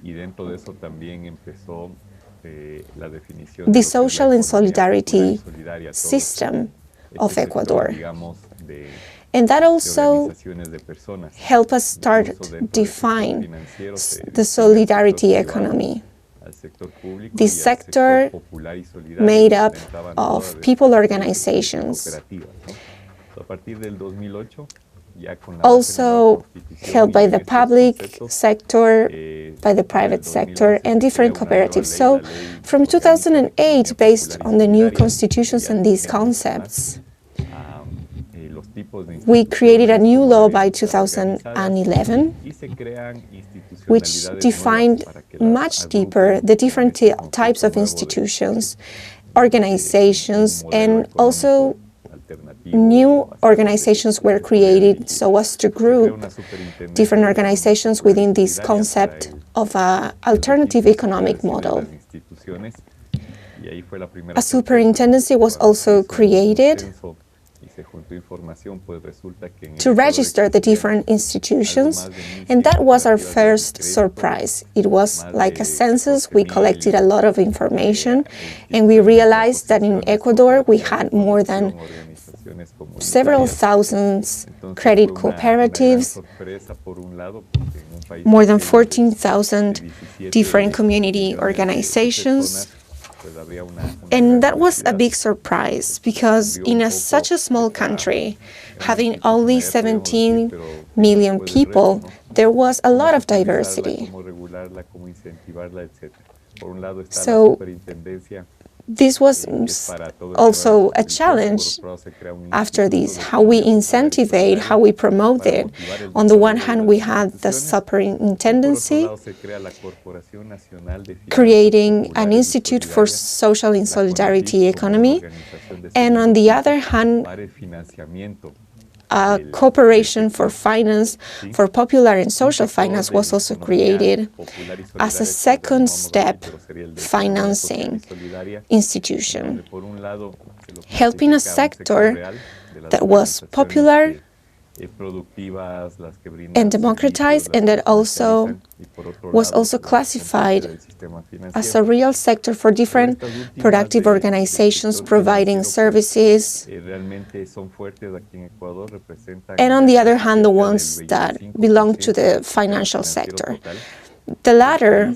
C: the social and solidarity system of Ecuador. And that also helped us start define the solidarity economy. This sector made up of people organizations, also held by the public sector, by the private sector, and different cooperatives. So from 2008, based on the new constitutions and these concepts, we created a new law by 2011, which defined much deeper the different types of institutions, organizations, and also new organizations were created so as to group different organizations within this concept of an alternative economic model. A superintendency was also created to register the different institutions, and that was our first surprise. It was like a census. We collected a lot of information, and we realized that in Ecuador we had more than several thousands credit cooperatives, more than 14,000 different community organizations. And that was a big surprise because in such a small country, having only 17 million people, there was a lot of diversity. So this was also a challenge after this, how we incentivize, how we promote it. On the one hand, we had the superintendency, creating an Institute for Social and Solidarity Economy, and on the other hand, a Corporation for Finance, for Popular and Social Finance was also created as a second step financing institution, helping a sector that was popular and democratized, and that also was also classified as a real sector for different productive organizations providing services, and on the other hand, the ones that belong to the financial sector. The latter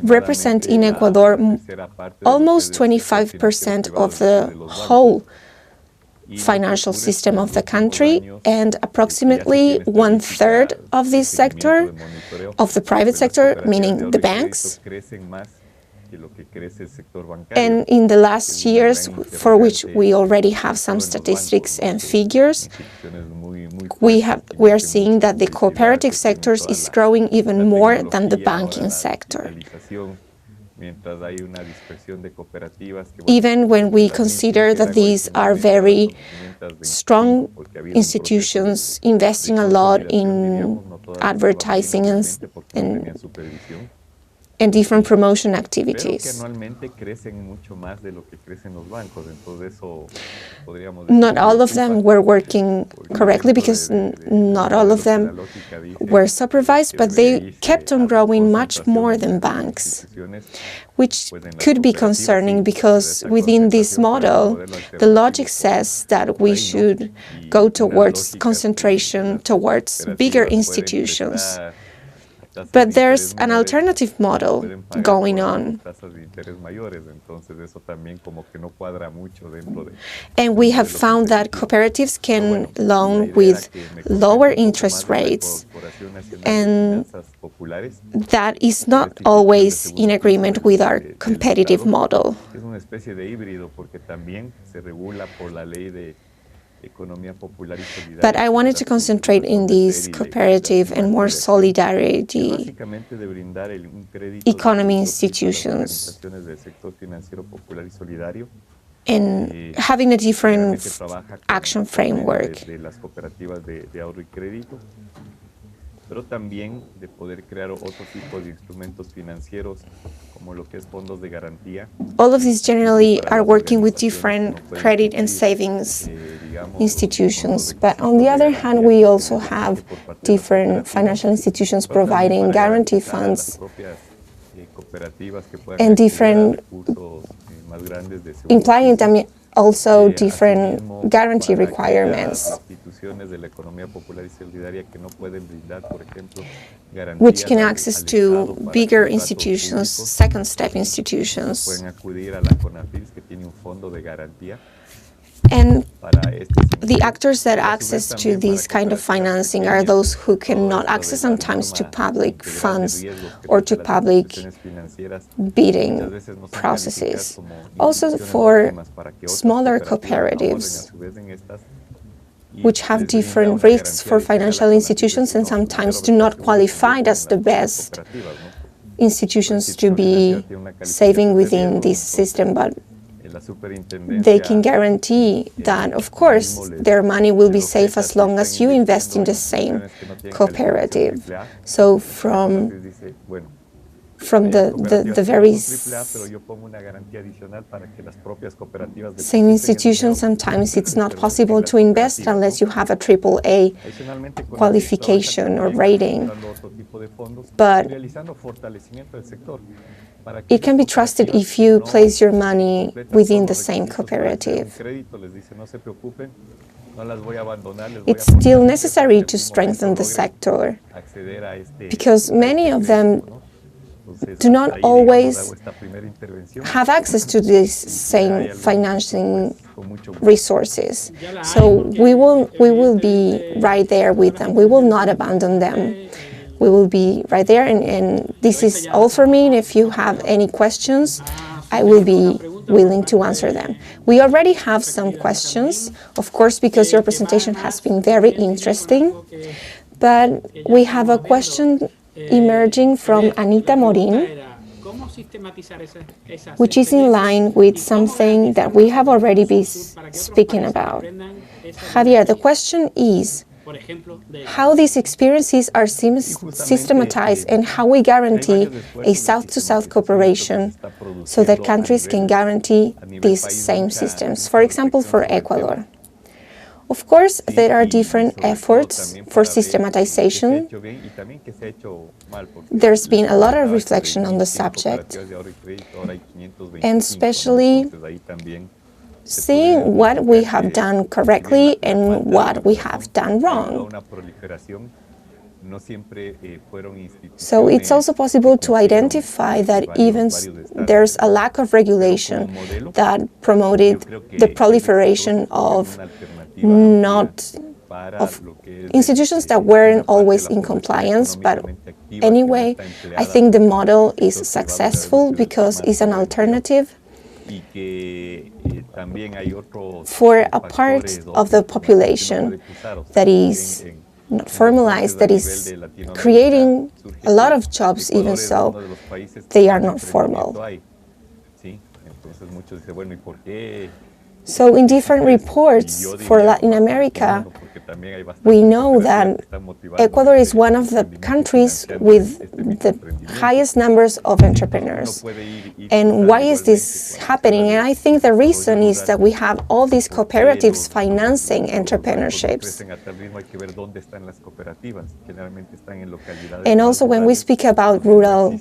C: represent in Ecuador almost 25% of the whole financial system of the country, and approximately 1/3 of this sector, of the private sector, meaning the banks. And in the last years, for which we already have some statistics and figures, we are seeing that the cooperative sector is growing even more than the banking sector. Even when we consider that these are very strong institutions investing a lot in advertising and different promotion activities. Not all of them were working correctly because not all of them were supervised, but they kept on growing much more than banks, which could be concerning because within this model, the logic says that we should go towards concentration, towards bigger institutions. But there's an alternative model going on. And we have found that cooperatives can loan with lower interest rates, and that is not always in agreement with our competitive model. But I wanted to concentrate in these cooperative and more solidarity economy institutions and having a different action framework.
G: Pero también de poder crear otro tipo de instrumentos financieros como lo que es fondos de garantía.
C: All of these generally are working with different credit and savings institutions, but on the other hand, we also have different financial institutions providing guarantee funds and different implying also different guarantee requirements, which can access to bigger institutions, second step institutions. And the actors that access to this kind of financing are those who cannot access sometimes to public funds or to public bidding processes. Also for smaller cooperatives, which have different risks for financial institutions and sometimes do not qualify as the best institutions to be saving within this system, but they can guarantee that, of course, their money will be safe as long as you invest in the same cooperative. So from the very same institution, sometimes it's not possible to invest unless you have a AAA qualification or rating. But it can be trusted if you place your money within the same cooperative. It's still necessary to strengthen the sector because many of them do not always have access to these same financing resources. So we will be right there with them. We will not abandon them. We will be right there, and this is all for me. And if you have any questions, I will be willing to answer them. We already have some questions, of course, because your presentation has been very interesting. But we have a question emerging from Anita Morin, which is in line with something that we have already been speaking about. Javier, the question is how these experiences are systematized and how we guarantee a South-to-South cooperation so that countries can guarantee these same systems, for example, for Ecuador. Of course, there are different efforts for systematization. There's been a lot of reflection on the subject, and especially seeing what we have done correctly and what we have done wrong. So it's also possible to identify that even there's a lack of regulation that promoted the proliferation of institutions that weren't always in compliance. But anyway, I think the model is successful because it's an alternative for a part of the population that is not formalized, that is creating a lot of jobs, even so they are not formal. So in different reports for Latin America, we know that Ecuador is one of the countries with the highest numbers of entrepreneurs. And why is this happening? And I think the reason is that we have all these cooperatives financing entrepreneurships. And also when we speak about rural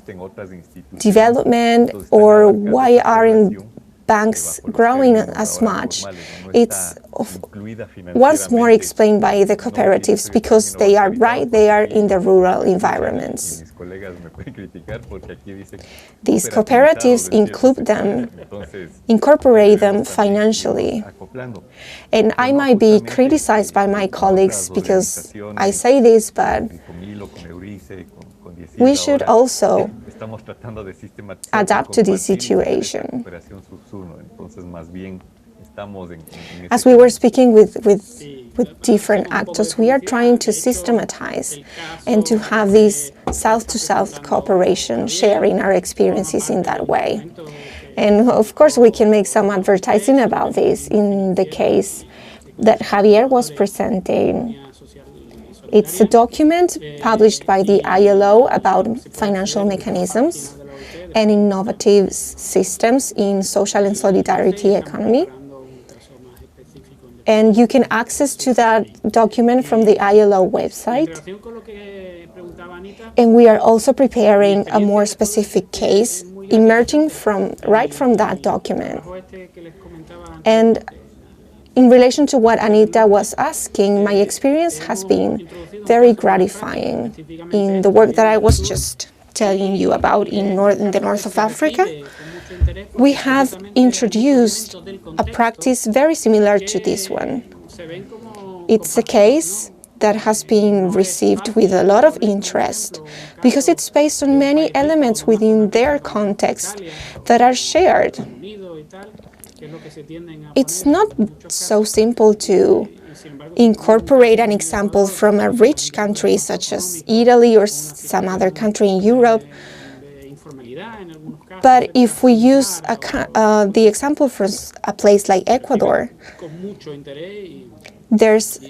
C: development or why aren't banks growing as much, it's once more explained by the cooperatives because they are right there in the rural environments. These cooperatives incorporate them financially. And I might be criticized by my colleagues because I say this, but we should also adapt to this situation. As we were speaking with different actors, we are trying to systematize and to have this South-to-South cooperation, sharing our experiences in that way. And of course, we can make some advertising about this in the case that Javier was presenting. It's a document published by the ILO about financial mechanisms and innovative systems in social and solidarity economy. And you can access to that document from the ILO website. And we are also preparing a more specific case emerging right from that document. And in relation to what Anita was asking, my experience has been very gratifying in the work that I was just telling you about in the north of Africa. We have introduced a practice very similar to this one. It's a case that has been received with a lot of interest because it's based on many elements within their context that are shared. It's not so simple to incorporate an example from a rich country such as Italy or some other country in Europe. But if we use the example from a place like Ecuador, there's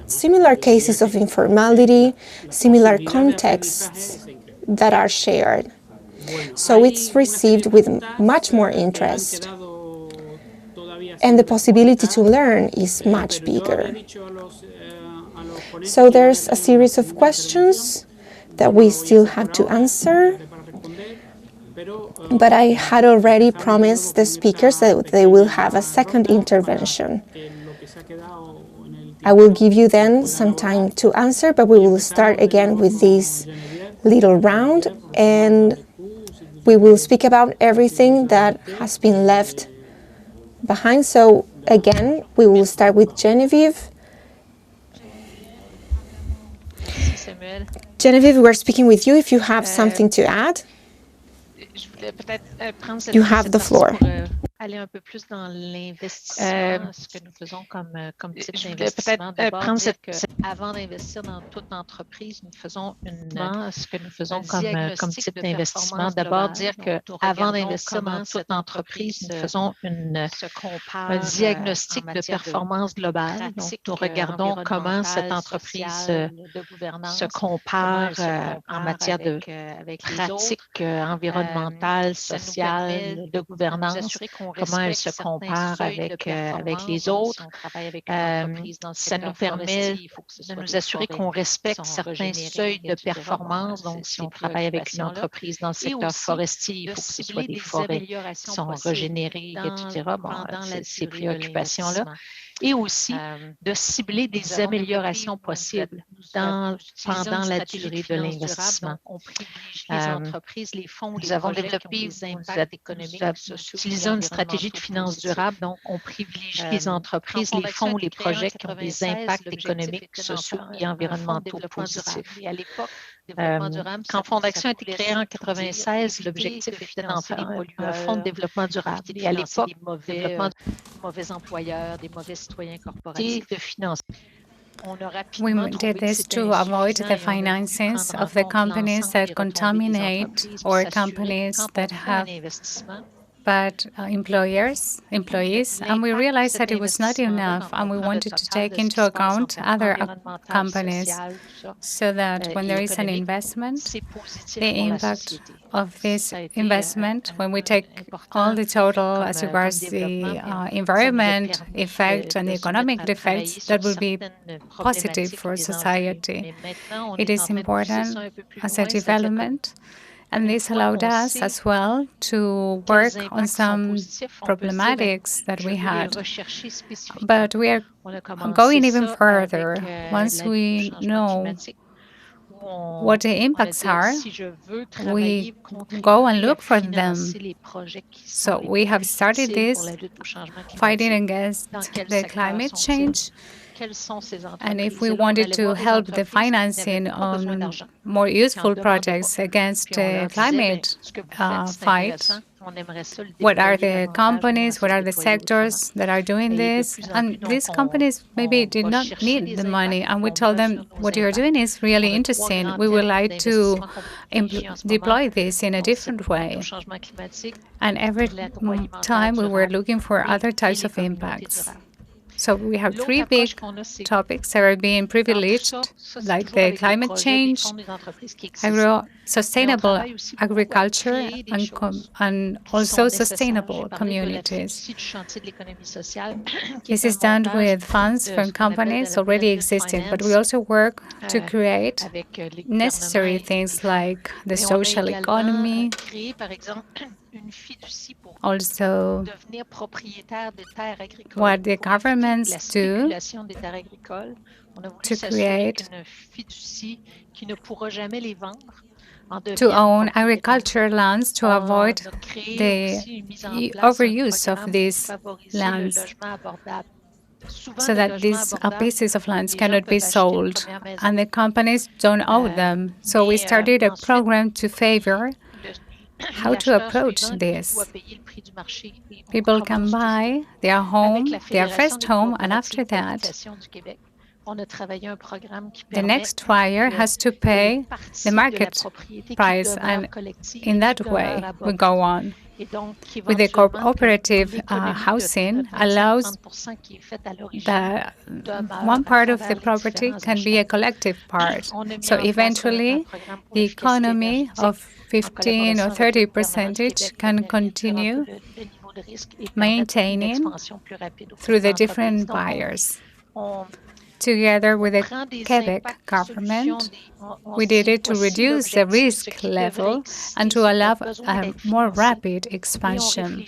C: similar cases of informality, similar contexts that are shared. So it's received with much more interest. And the possibility to learn is much bigger. So there's a series of questions that we still have to answer. But I had already promised the speakers that they will have a second intervention. I will give you then some time to answer, but we will start again with this little round, and we will speak about everything that has been left behind. So again, we will start with Genevieve. Genevieve, we're speaking with you if you have something to add. You have the floor.
E: Aller un peu plus dans l'investissement, ce que nous faisons comme type d'investissement. D'abord dire qu'avant d'investir dans toute entreprise, nous faisons ce que nous faisons comme type d'investissement. D'abord dire qu'avant d'investir dans toute entreprise, nous faisons un diagnostic de performance globale. Donc, nous regardons comment cette entreprise se compare en matière de pratiques environnementales, sociales, de gouvernance. Comment elle se compare avec les autres. Ça nous permet de nous assurer qu'on respecte certains seuils de performance. Donc, si on travaille avec une entreprise dans le secteur forestier, il faut que ce soit des forêts qui sont régénérées, etc. Bon, ces préoccupations-là. Et aussi de cibler des améliorations possibles pendant la durée de l'investissement. Nous avons développé, utilisons une stratégie de finances durables, donc on privilégie les entreprises, les fonds ou les projets qui ont des impacts économiques, sociaux et environnementaux positifs. Quand Fonds d'action a été créé en 1996, l'objectif était d'en faire un fonds de développement durable. Et à l'époque, des mauvais employeurs, des mauvais citoyens corporatifs, de finances.
D: We did this to avoid the finances of the companies that contaminate or companies that have bad employees, and we realized that it was not enough, and we wanted to take into account other companies so that when there is an investment, the impact of this investment, when we take all the total as regards the environment effect and the economic effects, that will be positive for society. It is important as a development. And this allowed us as well to work on some problematics that we had. But we are going even further. Once we know what the impacts are, we go and look for them. So we have started this fighting against the climate change. And if we wanted to help the financing on more useful projects against the climate fight, what are the companies, what are the sectors that are doing this? And these companies maybe did not need the money. And we told them, what you're doing is really interesting. We would like to deploy this in a different way. And every time we were looking for other types of impacts. So we have three big topics that are being privileged, like the climate change, sustainable agriculture, and also sustainable communities. This is done with funds from companies already existing, but we also work to create necessary things like the social economy. also what the governments do to create to own agricultural lands to avoid the overuse of these lands, so that these pieces of lands cannot be sold and the companies don't own them. So we started a program to favor how to approach this. People can buy their home, their first home, and after that, the next buyer has to pay the market price, and in that way we go on. With the cooperative housing allows that one part of the property can be a collective part. So eventually, the economy of 15 or 30% can continue maintaining through the different buyers. Together with the Quebec government, we did it to reduce the risk level and to allow a more rapid expansion.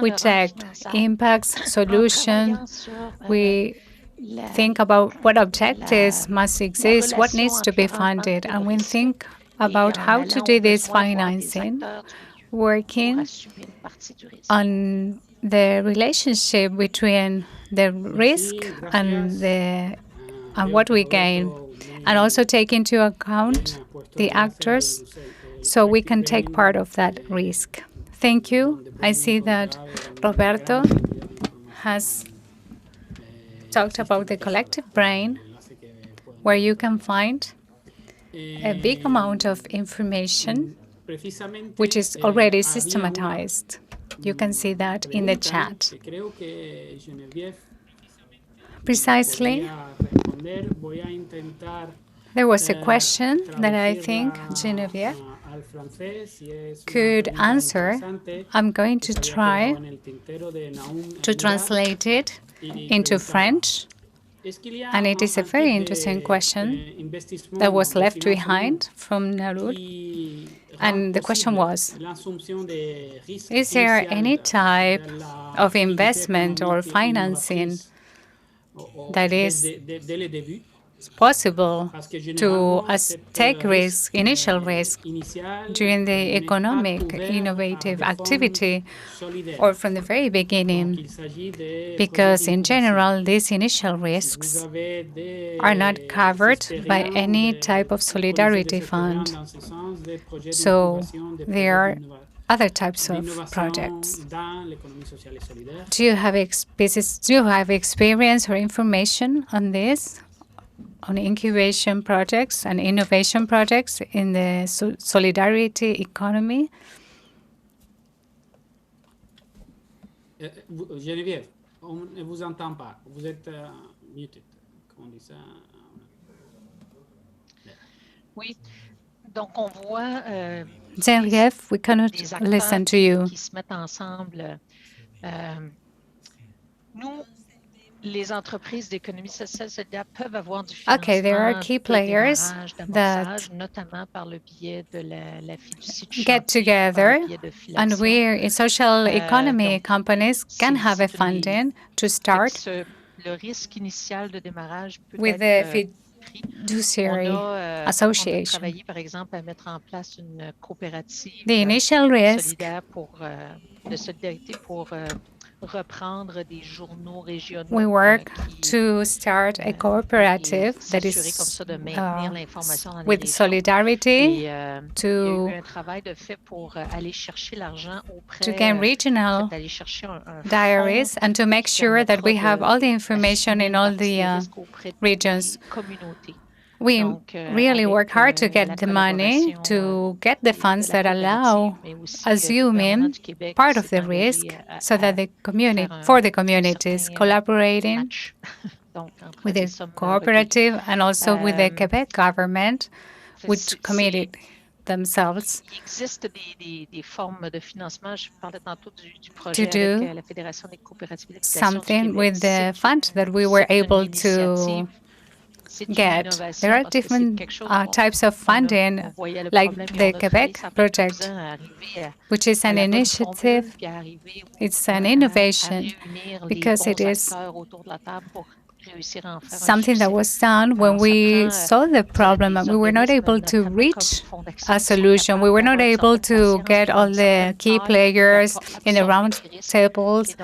D: We checked impacts, solutions, we think about what objectives must exist, what needs to be funded, and we think about how to do this financing, working on the relationship between the risk and what we gain, and also take into account the actors so we can take part of that risk. Thank you. I see that Roberto has talked about the collective brain, where you can find a big amount of information which is already systematized. You can see that in the chat. Precisely, there was a question that I think Geneviève could answer. I'm going to try to translate it into French. And it is a very interesting question that was left behind from Narud. And the question was, is there any type of investment or financing that is possible to take risk, initial risk, during the economic innovative activity or from the very beginning? Because in general, these initial risks are not covered by any type of solidarity fund. So there are other types of projects. Do you have experience or information on this, on incubation projects and innovation projects in the solidarity economy?
B: Geneviève, on ne vous entend pas. Vous êtes muted. Comment on dit ça?
E: Oui. Donc on voit
D: Geneviève, we cannot listen to you.
E: Qui se mettent ensemble. Nous, les entreprises d'économie sociale solidaire peuvent avoir du financement.
D: Okay, there are key players that
E: notamment par le biais de la fiducie du
D: get together, and we in social economy companies can have a funding to start
E: le risque initial de démarrage peut
D: with
E: être
D: the fiduciary association.
E: On a travaillé, par exemple, à mettre en place une coopérative
D: The initial risk
E: de solidarité pour reprendre des journaux régionaux.
D: We work to start a cooperative that is with solidarity to gain regional diaries and to make sure that we have all the information in all the regions. We really work hard to get the money, to get the funds that allow assuming part of the risk so that the community, for the communities, collaborating with the cooperative and also with the Quebec government, which committed themselves to do something with the funds that we were able to get. There are different types of funding, like the Quebec project, which is an initiative. It's an innovation because it is something that was done when we saw the problem and we were not able to reach a solution. We were not able to get all the key players in the round tables.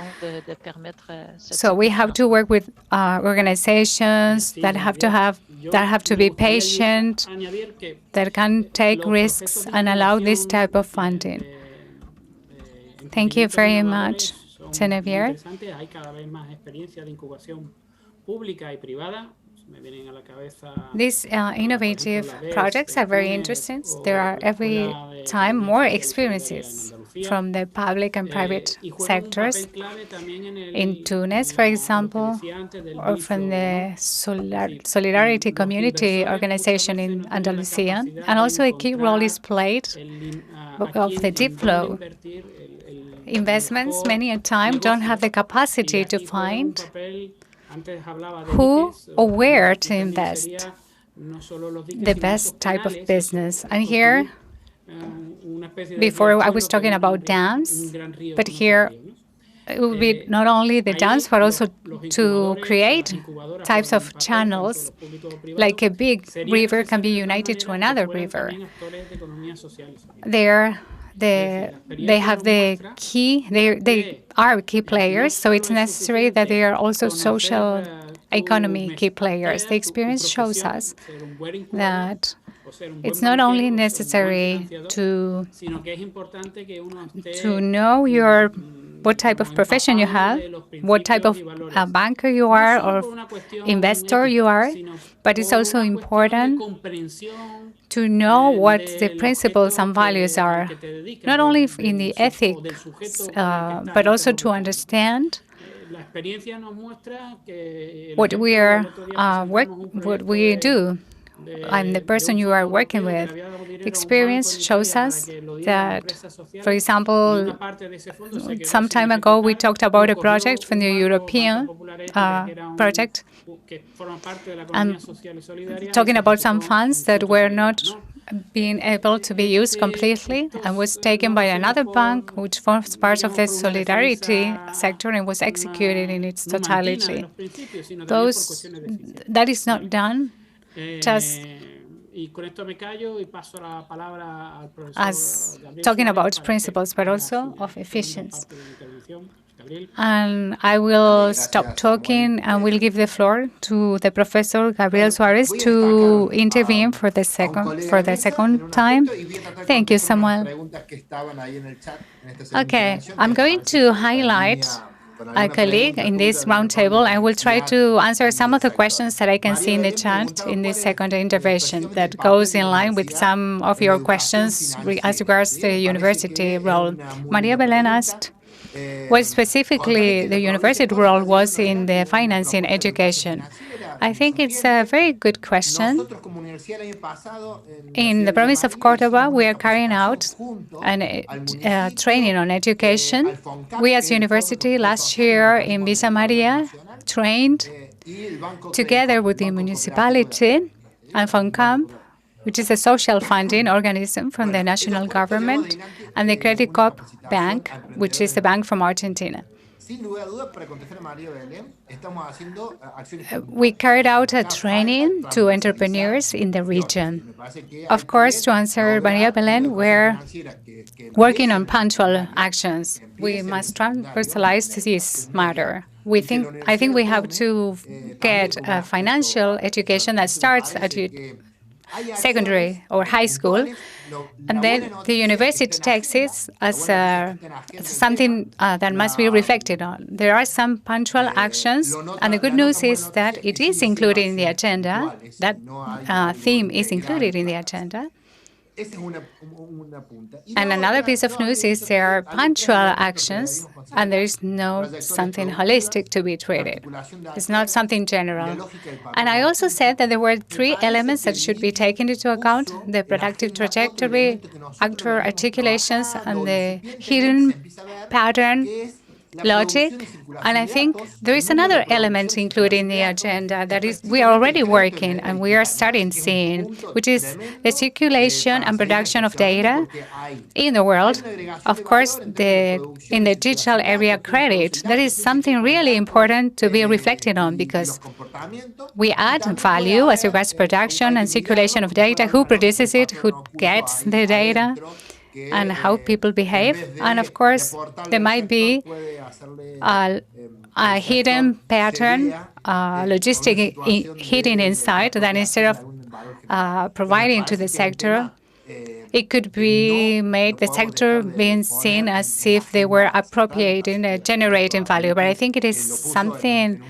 D: So we have to work with organizations that have to be patient, that can take risks and allow this type of funding. Thank you very much, Geneviève. These innovative projects are very interesting. There are every time more experiences from the public and private sectors. In Tunis, for example, or from the Solidarity Community Organization in Andalusia. And also a key role is played of the deep flow. Investments many a time don't have the capacity to find who or where to invest, the best type of business. And here, before I was talking about dams, but here it will be not only the dams, but also to create types of channels, like a big river can be united to another river. They have the key, they are key players, so it's necessary that they are also social economy key players. The experience shows us that it's not only necessary to know what type of profession you have, what type of banker you are or investor you are, but it's also important to know what the principles and values are, not only in the ethics, but also to understand what we do and the person you are working with. The experience shows us that, for example, some time ago we talked about a project from the European project, talking about some funds that were not being able to be used completely and was taken by another bank, which forms part of the solidarity sector and was executed in its totality. That is not done just as talking about principles, but also of efficiency. And I will stop talking and will give the floor to the Professor Gabriel Suarez to intervene for the second time. Thank you, Samuel. Okay, I'm going to highlight a colleague in this roundtable. I will try to answer some of the questions that I can see in the chat in this second intervention that goes in line with some of your questions as regards the university role. Maria Belén asked what specifically the university role was in the financing education. I think it's a very good question. In the province of Córdoba, we are carrying out training on education. We as university last year in Villa Maria trained together with the municipality and FONCAMP, which is a social funding organism from the national government, and the Credit Corp Bank, which is the bank from Argentina. We carried out a training to entrepreneurs in the region. Of course, to answer Maria Belén, we're working on punctual actions. We must transversalize this matter. I think we have to get a financial education that starts at secondary or high school, and then the university takes it as something that must be reflected on. There are some punctual actions, and the good news is that it is included in the agenda. That theme is included in the agenda. And another piece of news is there are punctual actions, and there is no something holistic to be treated. It's not something general. And I also said that there were three elements that should be taken into account: the productive trajectory, actor articulations, and the hidden pattern logic. And I think there is another element included in the agenda that is we are already working and we are starting seeing, which is the circulation and production of data in the world. Of course, in the digital area credit, that is something really important to be reflected on because we add value as regards production and circulation of data, who produces it, who gets the data, and how people behave. And of course, there might be a hidden pattern, logistic hidden inside, that instead of providing to the sector, it could be made the sector being seen as if they were appropriating, generating value. But I think it is something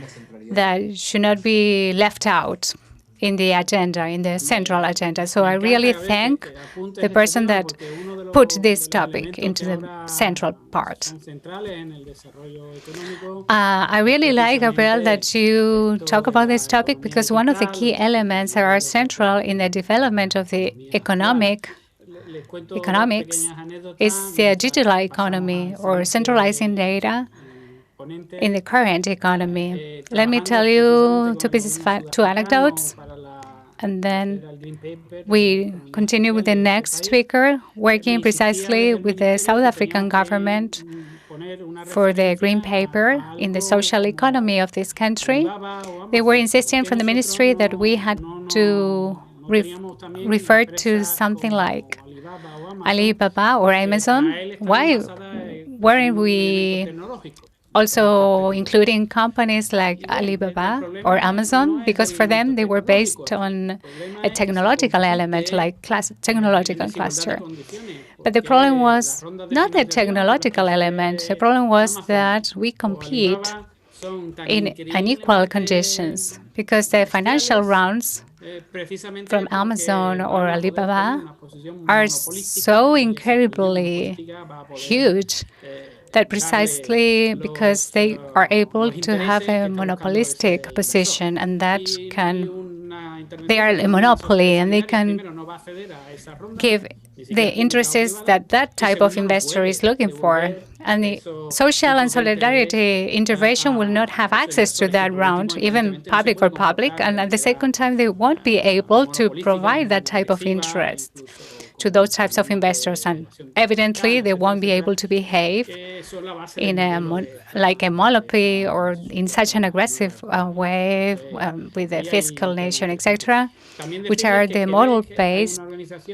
D: that should not be left out in the agenda, in the central agenda. So I really thank the person that put this topic into the central part. I really like, Gabriel, that you talk about this topic because one of the key elements that are central in the development of the economics is the digital economy or centralizing data in the current economy. Let me tell you two anecdotes, and then we continue with the next speaker, working precisely with the South African government for the green paper in the social economy of this country. They were insisting from the ministry that we had to refer to something like Alibaba or Amazon. Why weren't we also including companies like Alibaba or Amazon? Because for them, they were based on a technological element, like technological cluster. But the problem was not the technological element. The problem was that we compete in unequal conditions because the financial rounds from Amazon or Alibaba are so incredibly huge that precisely because they are able to have a monopolistic position, and they are a monopoly, and they can give the interests that that type of investor is looking for. And the social and solidarity intervention will not have access to that round, even public for public, and at the second time, they won't be able to provide that type of interest to those types of investors, and evidently they won't be able to behave in like a monopoly or in such an aggressive way with the fiscal nation, etc., which are the model based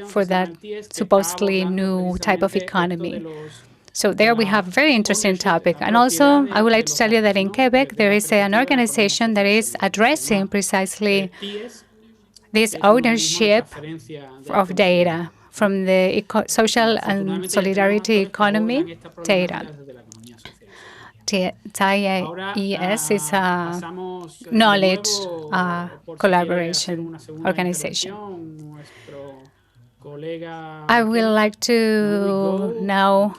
D: for that supposedly new type of economy. So there we have a very interesting topic. And also, I would like to tell you that in Quebec, there is an organization that is addressing precisely this ownership of data from the social and solidarity economy data. TIES is a knowledge collaboration organization. I would like to now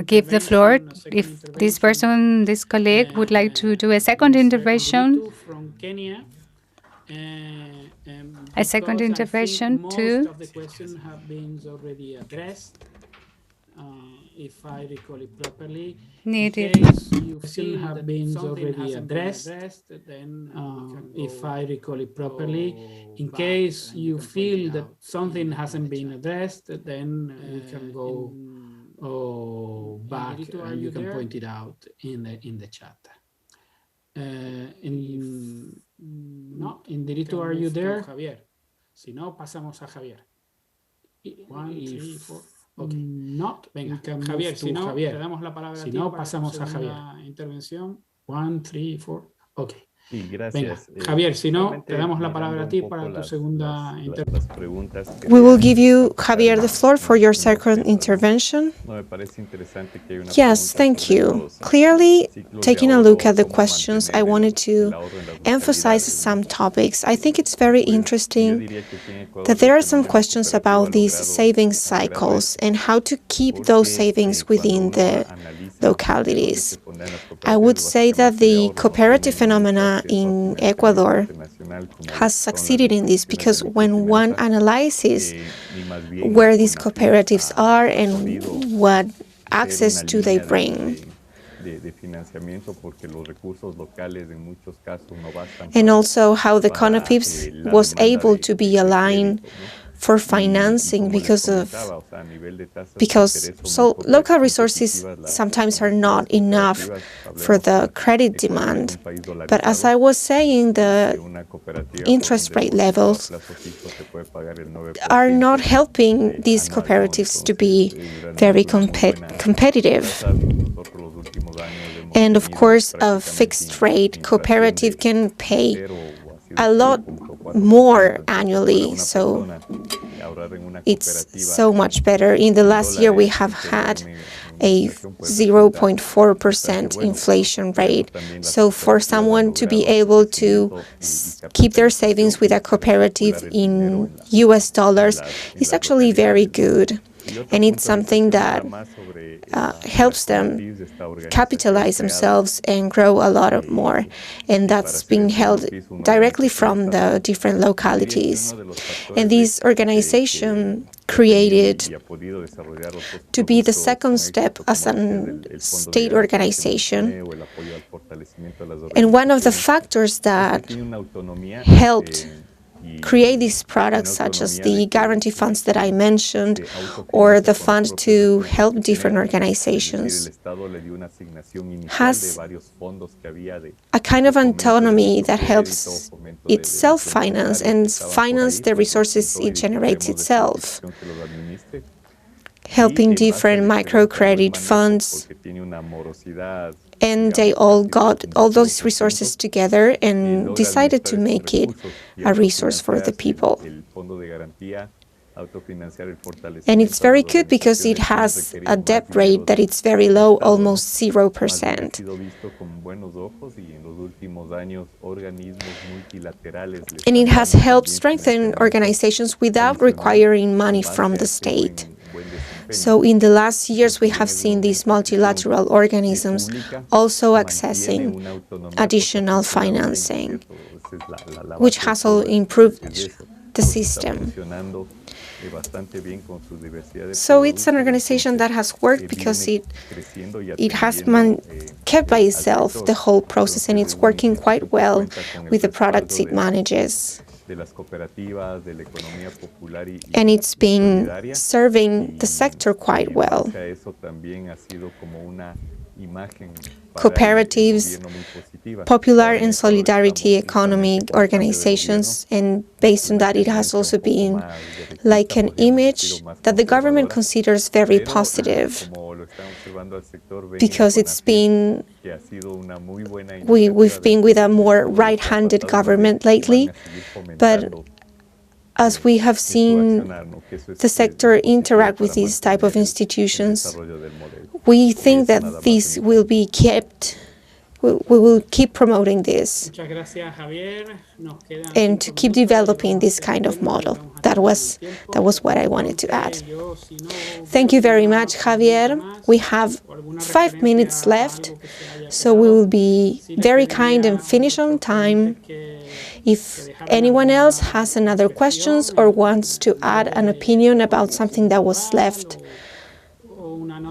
D: give the floor if this person, this colleague, would like to do a second intervention. A second intervention too. Most of the questions have been already addressed. If I recall it properly, needed. Questions have been already addressed. Then, if I recall it properly, in case you feel that something hasn't been addressed, then we can go back and you can point it out in the chat. Ndiritu, are you there? Javier. Si no, pasamos a Javier. 1, 3, 4. Okay. Not. Venga, Javier, si no, Javier. Te damos la palabra a ti. Si no, pasamos a Javier. Intervención. 1, 3, 4. Okay.
G: Sí, gracias.
B: Venga, Javier, si no, te damos la palabra a ti para tu segunda intervención.
C: We will give you, Javier, the floor for your second intervention. Yes, thank you. Clearly, taking a look at the questions, I wanted to emphasize some topics. I think it's very interesting that there are some questions about these savings cycles and how to keep those savings within the localities. I would say that the cooperative phenomena in Ecuador has succeeded in this because when one analyzes where these cooperatives are and what access do they bring? And also how the CONAPIPS was able to be aligned for financing because local resources sometimes are not enough for the credit demand. But as I was saying, the interest rate levels are not helping these cooperatives to be very competitive. And of course, a fixed rate cooperative can pay a lot more annually, so it's so much better. In the last year, we have had a 0.4% inflation rate. So for someone to be able to keep their savings with a cooperative in US dollars is actually very good. And it's something that helps them capitalize themselves and grow a lot more. And that's being held directly from the different localities. And this organization created to be the second step as a state organization. And one of the factors that helped create these products, such as the guarantee funds that I mentioned, or the fund to help different organizations, has a kind of autonomy that helps it self-finance and finance the resources it generates itself, helping different microcredit funds. And they all got all those resources together and decided to make it a resource for the people. And it's very good because it has a debt rate that is very low, almost 0%. And it has helped strengthen organizations without requiring money from the state. So in the last years, we have seen these multilateral organisms also accessing additional financing, which has all improved the system. So it's an organization that has worked because it has kept by itself the whole process, and it's working quite well with the products it manages. And it's been serving the sector quite well. Cooperatives, popular and solidarity economy organizations, and based on that, it has also been like an image that the government considers very positive, because it's been, we've been with a more right-handed government lately, but as we have seen the sector interact with these type of institutions, we think that this will be kept. We will keep promoting this and to keep developing this kind of model. That was what I wanted to add. Thank you very much, Javier. We have 5 minutes left, so we will be very kind and finish on time. If anyone else has another questions or wants to add an opinion about something that was left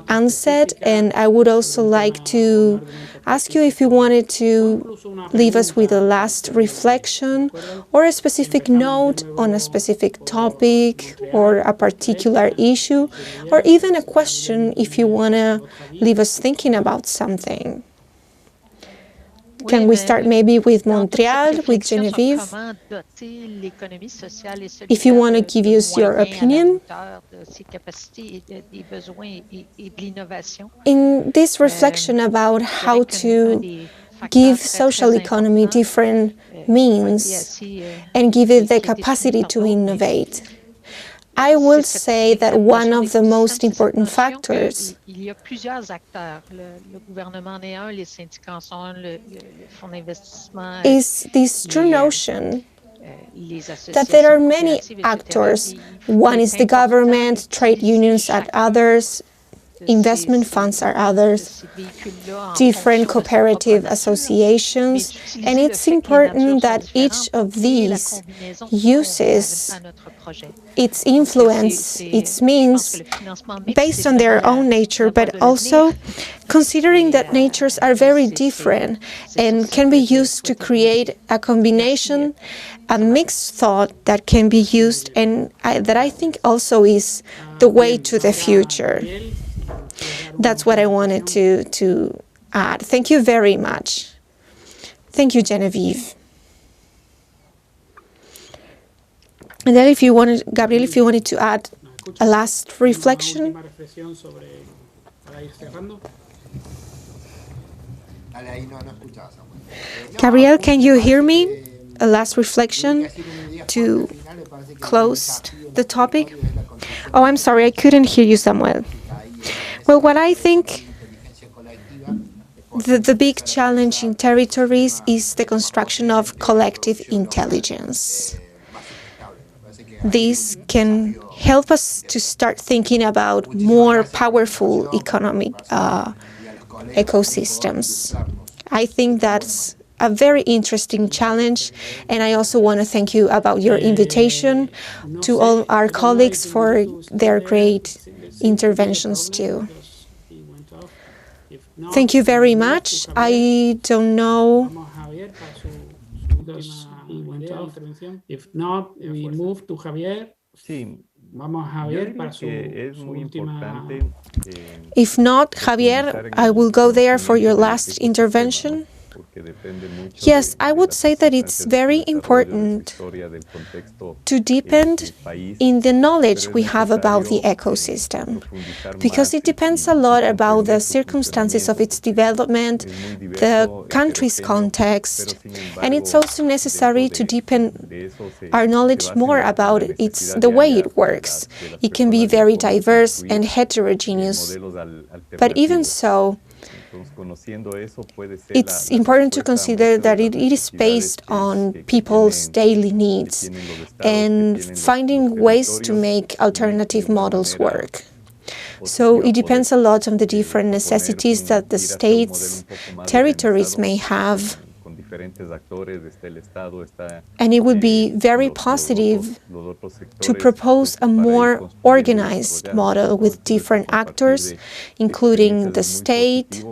C: unsaid, and I would also like to ask you if you wanted to leave us with a last reflection or a specific note on a specific topic or a particular issue, or even a question if you want to leave us thinking about something. Can we start maybe with Montreal, with Genevieve? If you want to give us your opinion. In this reflection about how to give social economy different means and give it the capacity to innovate, I will say that one of the most important factors is this true notion that there are many actors. One is the government, trade unions, and others, investment funds are others, different cooperative associations, and it's important that each of these uses its influence, its means, based on their own nature, but also considering that natures are very different and can be used to create a combination, a mixed thought that can be used, and that I think also is the way to the future. That's what I wanted to add. Thank you very much. Thank you, Genevieve. And then if you wanted, Gabriel, if you wanted to add a last reflection. Gabriel, can you hear me? A last reflection to close the topic? Oh, I'm sorry, I couldn't hear you, Samuel. Well, what I think the big challenge in territories is the construction of collective intelligence. This can help us to start thinking about more powerful economic ecosystems. I think that's a very interesting challenge, and I also want to thank you about your invitation to all our colleagues for their great interventions too. Thank you very much. I don't know.
B: If not, we move to Javier.
G: Sí.
B: Vamos a Javier para su última.
C: If not, Javier, I will go there for your last intervention. Yes, I would say that it's very important to depend in the knowledge we have about the ecosystem, because it depends a lot about the circumstances of its development, the country's context, and it's also necessary to deepen our knowledge more about the way it works. It can be very diverse and heterogeneous, but even so, it's important to consider that it is based on people's daily needs and finding ways to make alternative models work. So it depends a lot on the different necessities that the states, territories may have. And it would be very positive to propose a more organized model with different actors, including the state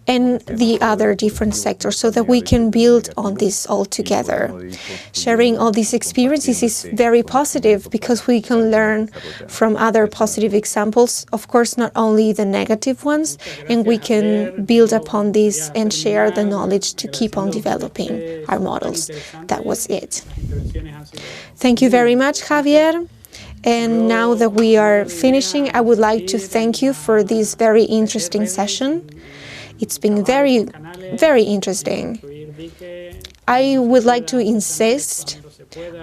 C: and the other different sectors, so that we can build on this all together. Sharing all these experiences is very positive because we can learn from other positive examples, of course, not only the negative ones, and we can build upon this and share the knowledge to keep on developing our models. That was it. Thank you very much, Javier. And now that we are finishing, I would like to thank you for this very interesting session. It's been very, very interesting. I would like to insist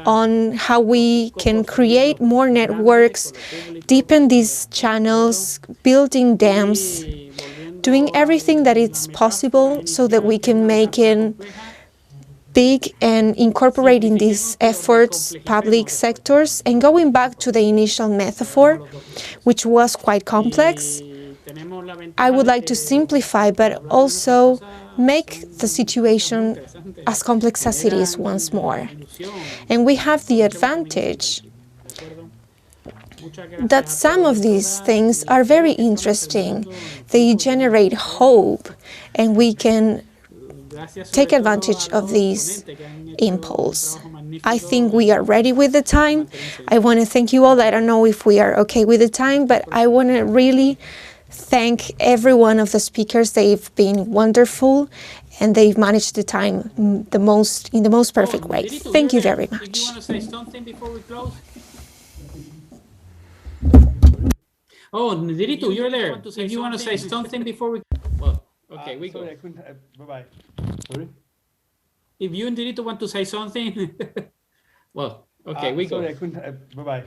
C: on how we can create more networks, deepen these channels, building dams, doing everything that is possible so that we can make it big and incorporating these efforts, public sectors, and going back to the initial metaphor, which was quite complex, I would like to simplify, but also make the situation as complex as it is once more. And we have the advantage that some of these things are very interesting. They generate hope, and we can take advantage of this impulse. I think we are ready with the time. I want to thank you all. I don't know if we are okay with the time, but I want to really thank every one of the speakers. They've been wonderful, and they've managed the time in the most perfect way. Thank you very much.
B: Do you want to say something before we close? Oh, Ndiritu, you're there. If you want to say something before we... Well, okay, we go.
F: Sorry, I couldn't. Bye-bye. Sorry?
B: If you, Ndiritu, want to say something... Well, okay, we go.
F: Sorry, I couldn't. Bye-bye.